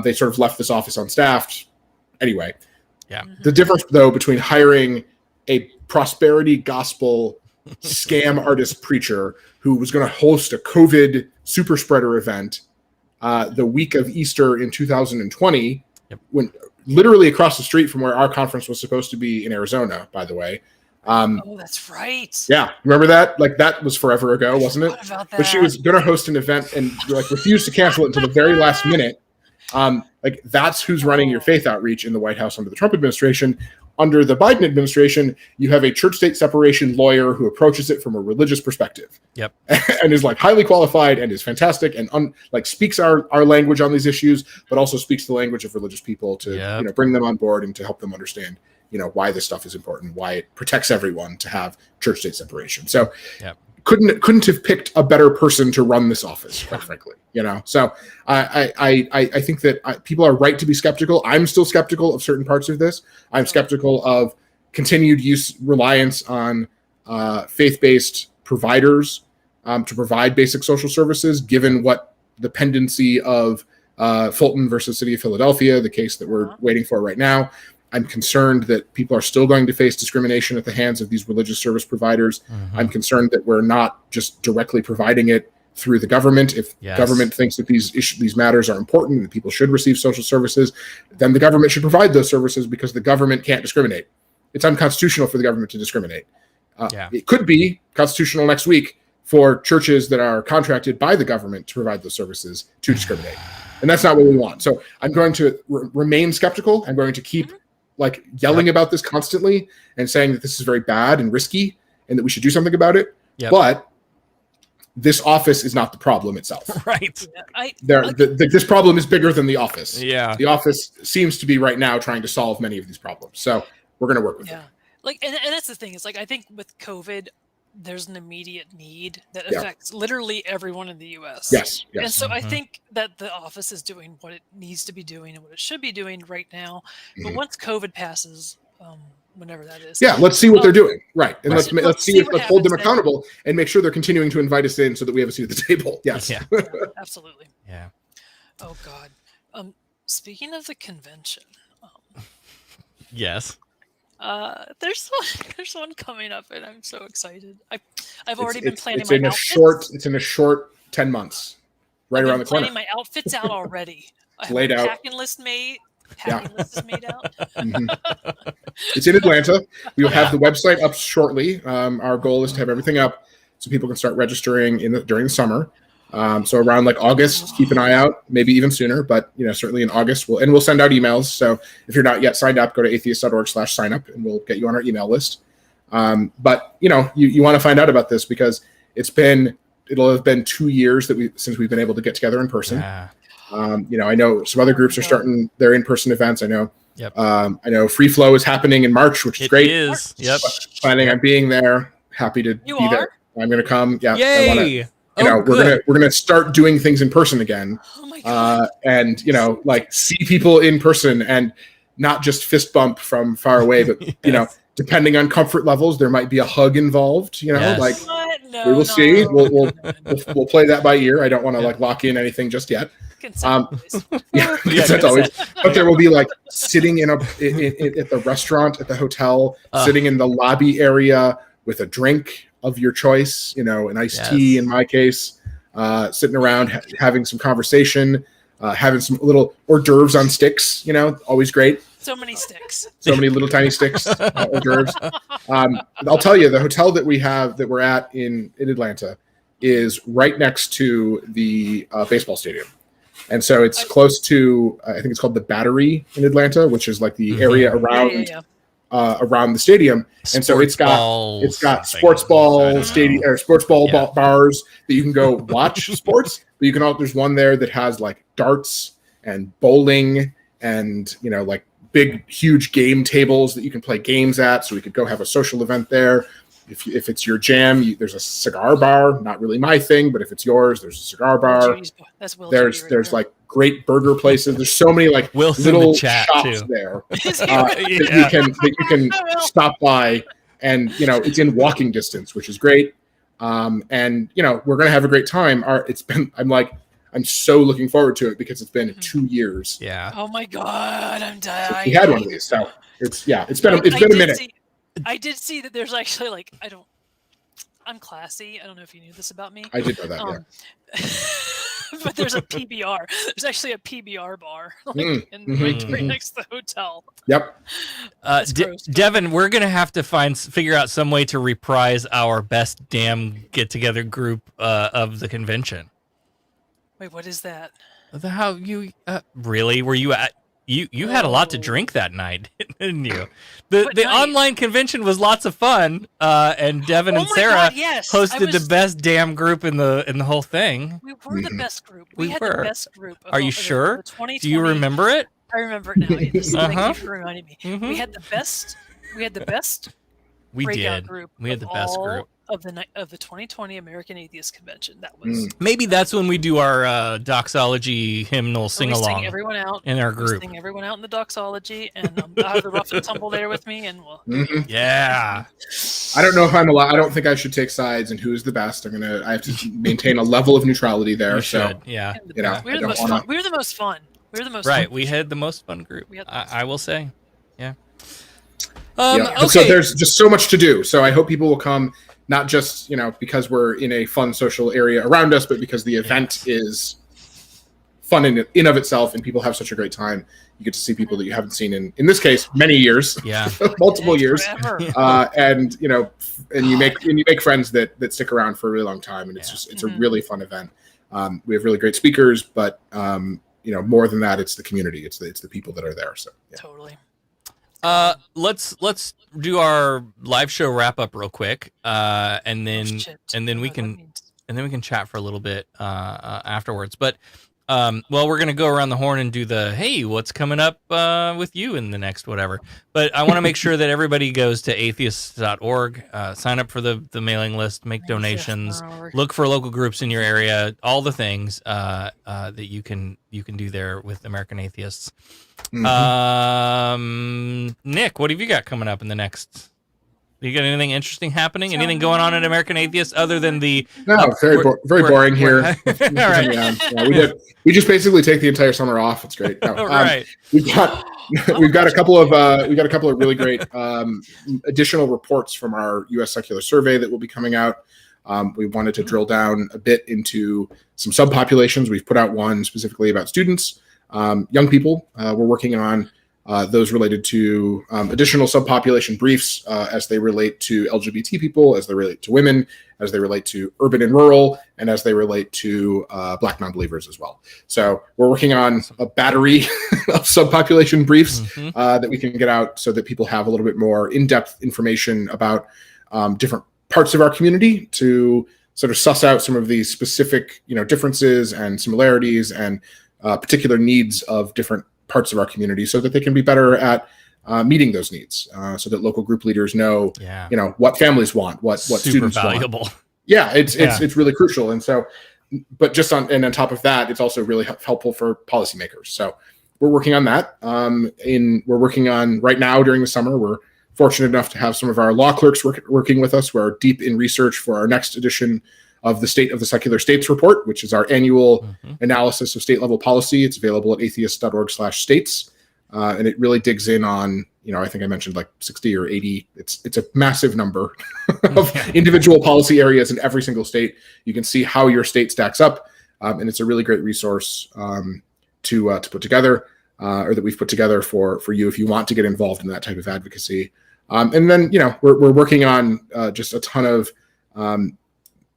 They sort of left this office unstaffed. Anyway, the difference though between hiring a prosperity gospel scam artist preacher who was going to host a COVID super spreader event the week of Easter in 2020, when literally across the street from where our conference was supposed to be in Arizona, by the way. Oh, that's right. Yeah, remember that? Like that was forever ago, wasn't it? What about that? But she was going to host an event and refused to cancel it until the very last minute. Like that's who's running your faith outreach in the White House under the Trump administration. Under the Biden administration, you have a church-state separation lawyer who approaches it from a religious perspective. Yep. And is like highly qualified and is fantastic and speaks our language on these issues, but also speaks the language of religious people to bring them on board and to help them understand why this stuff is important, why it protects everyone to have church-state separation. So couldn't have picked a better person to run this office, quite frankly. So I think that people are right to be skeptical. I'm still skeptical of certain parts of this. I'm skeptical of continued reliance on faith-based providers to provide basic social services, given what the pendency of Fulton versus City of Philadelphia, the case that we're waiting for right now. I'm concerned that people are still going to face discrimination at the hands of these religious service providers. I'm concerned that we're not just directly providing it through the government. If government thinks that these matters are important and that people should receive social services, then the government should provide those services because the government can't discriminate. It's unconstitutional for the government to discriminate. It could be constitutional next week for churches that are contracted by the government to provide those services to discriminate. And that's not what we want. So I'm going to remain skeptical. I'm going to keep yelling about this constantly and saying that this is very bad and risky and that we should do something about it. But this office is not the problem itself. Right. This problem is bigger than the office. Yeah. The office seems to be right now trying to solve many of these problems. So we're going to work with it. And that's the thing. Is I think with COVID, there's an immediate need that affects literally everyone in the U.S. Yes. And so I think that the office is doing what it needs to be doing and what it should be doing right now. But once COVID passes, whenever that is, let's see what they're doing. Right. And let's hold them then. accountable and make sure they're continuing to invite us in so that we have a seat at the table. Yes. Yeah, absolutely. Yeah. Oh God. Speaking of the convention. Yes. There's one coming up, and I'm so excited. I've already been planning it's my in a outfits. It's in a short 10 months, around the corner. Planning my outfits out already. I have laid a out. packing list made. Packing list is made out. It's in Atlanta. We will have the website up shortly. Our goal is to have everything up so people can start registering during the summer. So around August, keep an eye out, maybe even sooner, but certainly in August we'll send out emails. So if you're not yet signed up, go to atheist.org/sign up and we'll get you on our email list. But you want to find out about this because it'll have been 2 years since we've been able to get together in person. Yeah. I know some other groups are starting their in-person events. I know Free Flow is happening in March, which is great. It is. Yep. Planning on being there. Happy to be there. I'm going to come. Yeah. Yay! good. we're gonna start doing things in person again. Oh my god! And like see people in person and not just fist bump from far away, but depending on comfort levels, there might be a hug involved. Like What? No, we will see. no. We'll play that by ear. I don't want to like lock in anything just yet. Consent Consent always. But there will be like sitting at the restaurant, at the hotel, sitting in the lobby area with a drink of your choice. An iced tea in my case. Sitting around having some conversation, having some little hors d'oeuvres on sticks. Always great. So many sticks. So many little tiny sticks, hors d'oeuvres. I'll tell you, the hotel that we're at in Atlanta is right next to the baseball stadium. And so it's close to, I think it's called the Battery in Atlanta, which is like the area around around the stadium. And so it's got sports ball stadium or sports ball bars that you can go watch sports. But there's one there that has like darts and bowling and like big huge game tables that you can play games at. So we could go have a social event there. If it's your jam, there's a cigar bar. Not really my thing, but if it's yours, there's a cigar bar. There's like great burger places. There's so many like little shops there that you can stop by, and it's in walking distance, which is great. And we're gonna have a great time. I'm so looking forward to it because it's been 2 years. Yeah. Oh my god, I'm dying. We had one of these, so it's been a minute. I did see that there's actually like I'm classy. I don't know if you knew this about me. I did know that. But there's a PBR. There's actually a PBR bar right next to the hotel. Yep. Devin, we're gonna have to figure out some way to reprise our best damn get together group of the convention. Wait, what is that? How you really were you at? You had a lot to drink that night, didn't you? The online convention was lots of fun, and Devin and Sarah hosted the best damn group in the whole thing. We were the best group. We had the best group. Are you sure? Do you remember it? I remember it now. Thank you for reminding me. We had the best. We had the best. We did. Group we had the best group of the 2020 American Atheist Convention. That was maybe that's when we do our doxology hymnal sing along. Sing everyone out in our group. Sing everyone out in the doxology, and I have the rough and tumble there with me, and we'll. Yeah. I don't know if I'm allowed. I don't think I should take sides and who's the best. I have to maintain a level of neutrality there. You should. Yeah. We were the most fun. We were the most fun. Right. We had the most fun group. I will say. Yeah. Okay. So there's just so much to do. So I hope people will come. Not just, because we're in a fun social area around us, but because the event is fun in of itself and people have such a great time. You get to see people that you haven't seen in this case, many years, multiple years. And you make friends that stick around for a really long time. And it's a really fun event. We have really great speakers, but more than that, it's the community. It's the people that are there. So totally. Let's do our live show wrap up real quick, and then we can chat for a little bit afterwards. But we're gonna go around the horn and do the hey, what's coming up with you in the next whatever. But I want to make sure that everybody goes to atheist.org, sign up for the mailing list, make donations, look for local groups in your area, all the things that you can do there with American Atheists. Nick, what have you got coming up in the next? You got anything interesting happening? Anything going on at American Atheists other than the? No, very boring here. All right. We just basically take the entire summer off. It's great. No, right. We've got a couple of really great additional reports from our U.S. Secular Survey that will be coming out. We wanted to drill down a bit into some subpopulations. We've put out one specifically about students. Young people. We're working on those related to additional subpopulation briefs as they relate to LGBT people, as they relate to women, as they relate to urban and rural, and as they relate to Black non-believers as well. So we're working on a battery of subpopulation briefs that we can get out so that people have a little bit more in-depth information about different parts of our community to sort of suss out some of these specific differences and similarities and particular needs of different parts of our community so that they can be better at meeting those needs so that local group leaders know what families want, what super students valuable. want. Yeah, it's really crucial. And so, but just on top of that, it's also really helpful for policymakers. So we're working on that. We're working on right now during the summer. We're fortunate enough to have some of our law clerks working with us. We're deep in research for our next edition of the State of the Secular States report, which is our annual analysis of state level policy. It's available at atheist.org/states. And it really digs in on, I think I mentioned like 60 or 80. It's a massive number of individual policy areas in every single state. You can see how your state stacks up. And it's a really great resource to put together, or that we've put together for you if you want to get involved in that type of advocacy. And then, we're working on just a ton of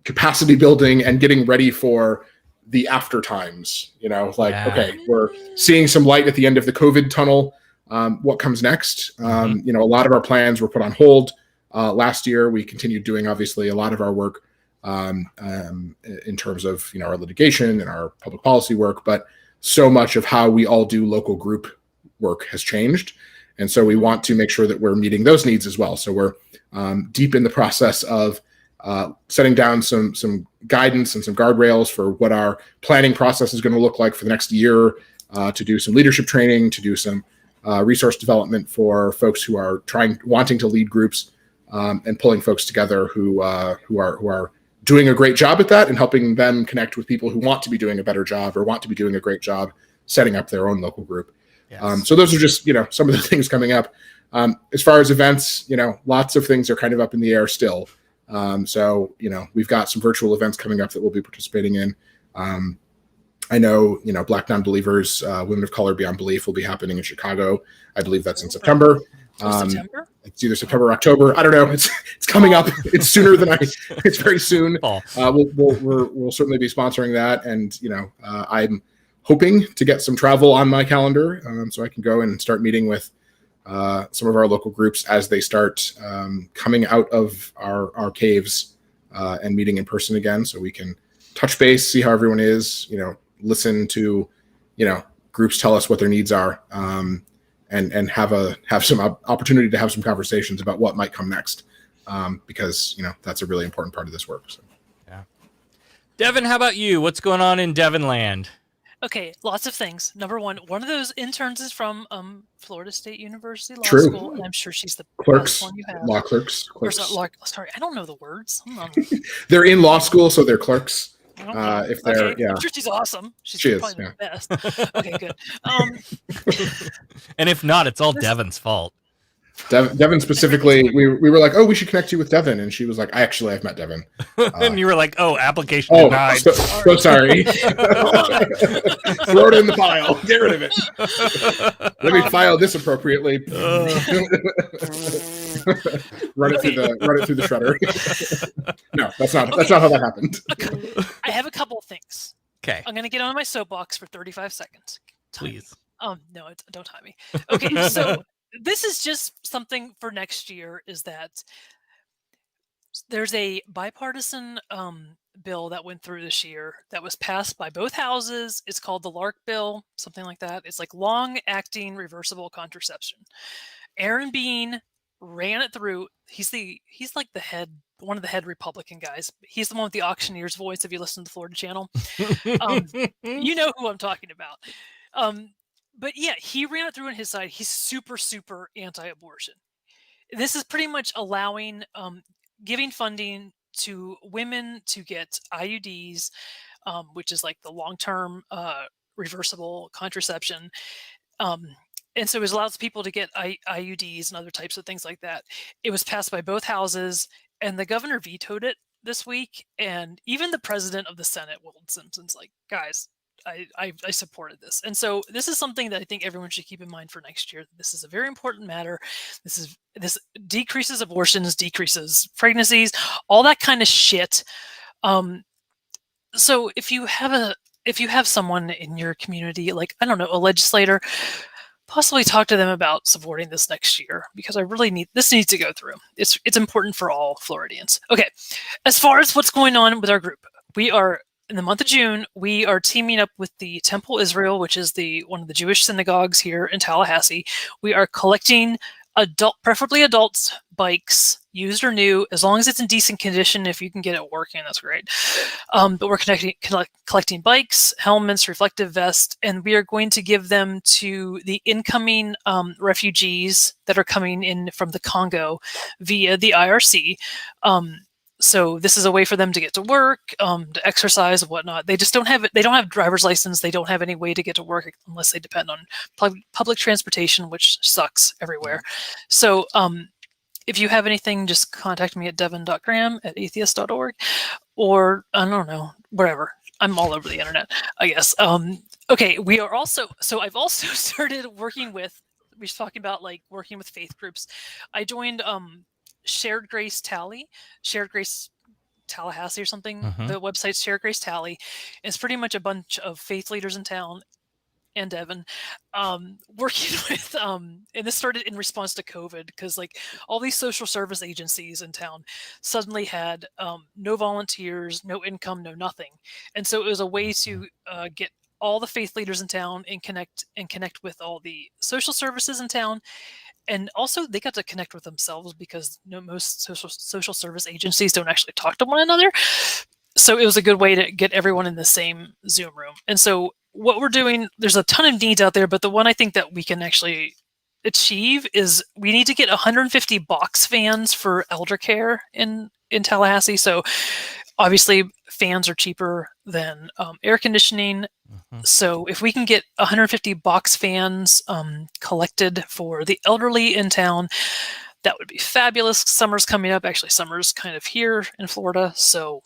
capacity building and getting ready for the after times, okay, we're seeing some light at the end of the COVID tunnel. What comes next? A lot of our plans were put on hold last year. We continued doing, obviously, a lot of our work in terms of, our litigation and our public policy work, but so much of how we all do local group work has changed. And so we want to make sure that we're meeting those needs as well. So we're deep in the process of setting down some guidance and some guardrails for what our planning process is going to look like for the next year, to do some leadership training, to do some resource development for folks who are wanting to lead groups, and pulling folks together who are doing a great job at that, and helping them connect with people who want to be doing a better job or want to be doing a great job setting up their own local group. Yes. So those are just, some of the things coming up. As far as events, lots of things are kind of up in the air still. So, we've got some virtual events coming up that we'll be participating in. I know, Black Non-Believers, Women of Color Beyond Belief will be happening in Chicago. I believe that's in September. September? It's either September or October. I don't know. It's coming up. It's sooner than it's very soon. We'll certainly be sponsoring that. And, I'm hoping to get some travel on my calendar, so I can go and start meeting with some of our local groups as they start coming out of our caves and meeting in person again, so we can touch base, see how everyone is, listen to, groups tell us what their needs are, and have some opportunity to have some conversations about what might come next, because that's a really important part of this work. So. Yeah, Devin, how about you? What's going on in Devin land? Okay, lots of things. Number one of those interns is from Florida State University Law True. School, and I'm sure she's the clerks, best one you have. Law clerks. Sorry, I don't know the words. They're in law school, so they're clerks. If they're, okay. I'm sure she's awesome. She probably the best. Okay, good. And if not, it's all Devin's fault. Devin specifically, we were like, oh, we should connect you with Devin, and she was like, I've met Devin. And you were like, oh, application denied. So sorry. Throw it in the file. Get rid of it. Let me file this appropriately. Run it through the shredder. No, that's not how that happened. I have a couple of things. Okay. I'm gonna get on my soapbox for 35 seconds. Please. No, don't time me. Okay, so this is just something for next year, is that there's a bipartisan bill that went through this year that was passed by both houses. It's called the LARC bill, something like that. It's like long-acting reversible contraception. Aaron Bean ran it through. He's like one of the head Republican guys. He's the one with the auctioneer's voice, if you listen to the Florida channel. You know who I'm talking about. But yeah, he ran it through on his side. He's super, super anti-abortion. This is pretty much allowing, giving funding to women to get IUDs, which is like the long-term reversible contraception. And so it allows people to get IUDs and other types of things like that. It was passed by both houses, and the governor vetoed it this week. And even the president of the Senate, Will Simpson's like, guys, I supported this. And so this is something that I think everyone should keep in mind for next year. This is a very important matter. This decreases abortions, decreases pregnancies, all that kind of shit. So if you have someone in your community, like, I don't know, a legislator, possibly talk to them about supporting this next year, because this needs to go through. It's important for all Floridians. Okay, as far as what's going on with our group, we are, in the month of June, we are teaming up with the Temple Israel, which is one of the Jewish synagogues here in Tallahassee. We are collecting preferably adults, bikes, used or new, as long as it's in decent condition. If you can get it working, that's great. But we're collecting bikes, helmets, reflective vests, and we are going to give them to the incoming refugees that are coming in from the Congo via the IRC. So this is a way for them to get to work, to exercise and whatnot. They just don't have it. They don't have driver's license. They don't have any way to get to work unless they depend on public transportation, which sucks everywhere. So if you have anything, just contact me at devin.graham@atheist.org, or I don't know, wherever. I'm all over the internet, I guess. Okay, we are also, so I've also started working with, we're talking about like working with faith groups. I joined Shared Grace Tallahassee or something. The website's Shared Grace Tally. It's pretty much a bunch of faith leaders in town and Devin working with and this started in response to COVID, because like all these social service agencies in town suddenly had no volunteers, no income, no nothing. And so it was a way to get all the faith leaders in town and connect with all the social services in town. And also they got to connect with themselves, because most social service agencies don't actually talk to one another. So it was a good way to get everyone in the same Zoom room. And so what we're doing, there's a ton of needs out there, but the one I think that we can actually achieve is we need to get 150 box fans for elder care in Tallahassee. So obviously fans are cheaper than air conditioning. So if we can get 150 box fans collected for the elderly in town, that would be fabulous. Summer's coming up. Actually, summer's kind of here in Florida, so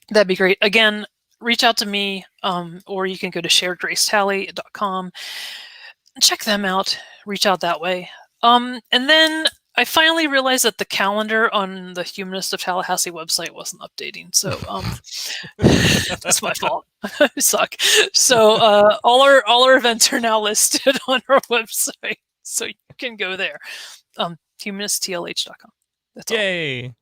that'd be great. Again, reach out to me, or you can go to sharedgracetally.com and check them out. Reach out that way. And then I finally realized that the calendar on the Humanist of Tallahassee website wasn't updating. So that's my fault. I suck. So all our events are now listed on our website, so you can go there. humanisttlh.com. That's Yay.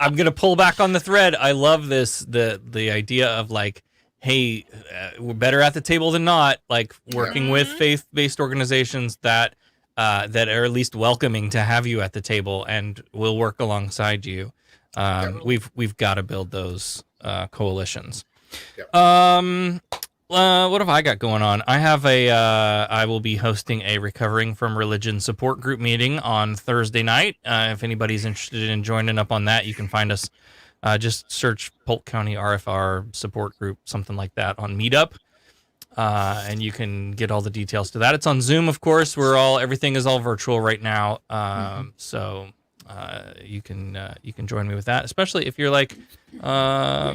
I'm gonna pull back on the thread. I love this, the idea of like, hey, we're better at the table than not. Like working with faith-based organizations that are at least welcoming to have you at the table and will work alongside you. We've got to build those coalitions. What have I got going on? I will be hosting a Recovering from Religion support group meeting on Thursday night. If anybody's interested in joining up on that, you can find us. Just search Polk County RFR support group, something like that, on Meetup. And you can get all the details to that. It's on Zoom, of course. Everything is all virtual right now. So you can join me with that, especially if you're like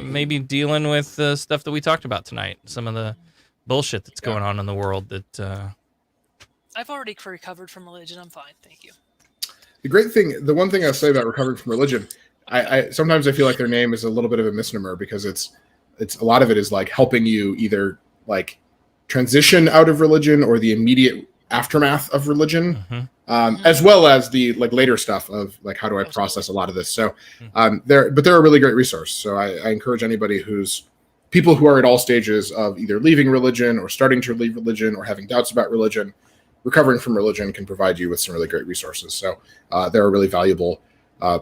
maybe dealing with the stuff that we talked about tonight, some of the bullshit that's going on in the world. That I've already recovered from religion. I'm fine, thank you. The one thing I'll say about recovering from religion, I sometimes I feel like their name is a little bit of a misnomer, because it's a lot of it is like helping you either like transition out of religion or the immediate aftermath of religion, as well as the like later stuff of like how do I process a lot of this. So they're a really great resource. So I encourage anybody people who are at all stages of either leaving religion or starting to leave religion or having doubts about religion, Recovering from Religion can provide you with some really great resources. So they're a really valuable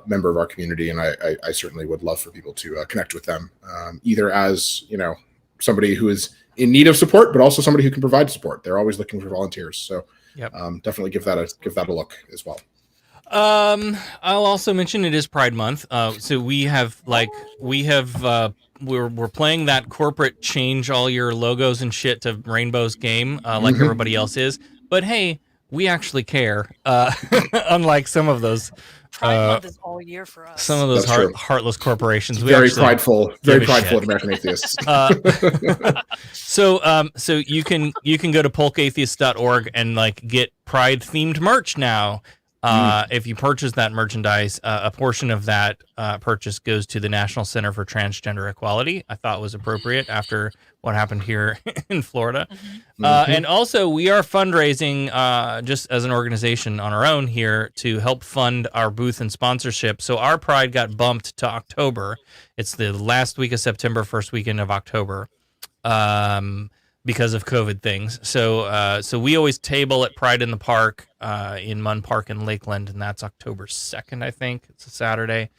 member of our community, and I certainly would love for people to connect with them, either as somebody who is in need of support, but also somebody who can provide support. They're always looking for volunteers. So definitely give that a look as well. I'll also mention it is Pride Month. So we're playing that corporate change all your logos and shit to rainbows game, like everybody else is. But hey, we actually care. Unlike some of those. Pride Month is all year for us. Some of those heartless corporations. Very prideful at American Atheists. So you can go to polkatheist.org and like get Pride themed merch now. If you purchase that merchandise, a portion of that purchase goes to the National Center for Transgender Equality. I thought was appropriate after what happened here in Florida. And also, we are fundraising just as an organization on our own here to help fund our booth and sponsorship. So our Pride got bumped to October. It's the last week of September, first weekend of October. because of COVID things. So we always table at Pride in the Park in Munn Park in Lakeland, and that's October 2nd, I think. It's a Saturday.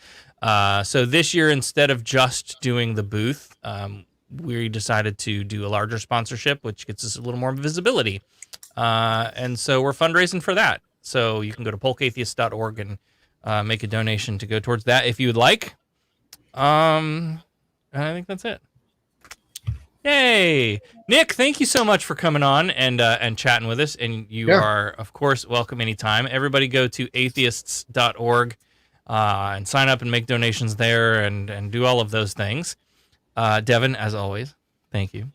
So this year, instead of just doing the booth, we decided to do a larger sponsorship, which gets us a little more visibility. And so we're fundraising for that. So you can go to polkatheist.org and make a donation to go towards that if you would like. And I think that's it. Yay! Nick, thank you so much for coming on and chatting with us. And you are, of course, welcome anytime. Everybody go to atheists.org and sign up and make donations there and do all of those things. Devin, as always, thank you.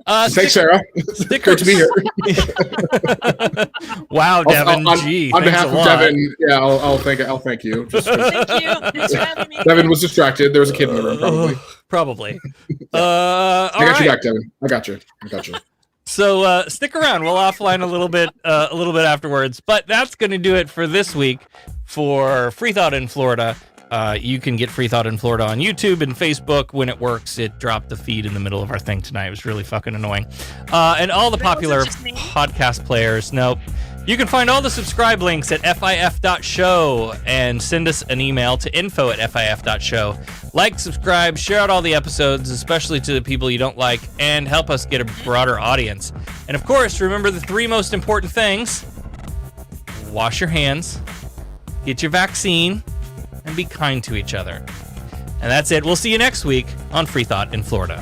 Thanks, Sarah. Great to be here. Wow, Devin. On behalf of Devin, I'll thank you. Thank you. Thanks for having me. Devin was distracted. There was a kid in the room, probably. I got you back, Devin. I got you. So stick around. We'll offline a little bit afterwards. But that's going to do it for this week for Freethought in Florida. You can get Freethought in Florida on YouTube and Facebook. When it works, it dropped the feed in the middle of our thing tonight. It was really fucking annoying. And all the popular podcast players. Nope. You can find all the subscribe links at fif.show and send us an email to info@fif.show. Like, subscribe, share out all the episodes, especially to the people you don't like, and help us get a broader audience. And of course, remember the 3 most important things. Wash your hands, get your vaccine, and be kind to each other. And that's it. We'll see you next week on Freethought in Florida.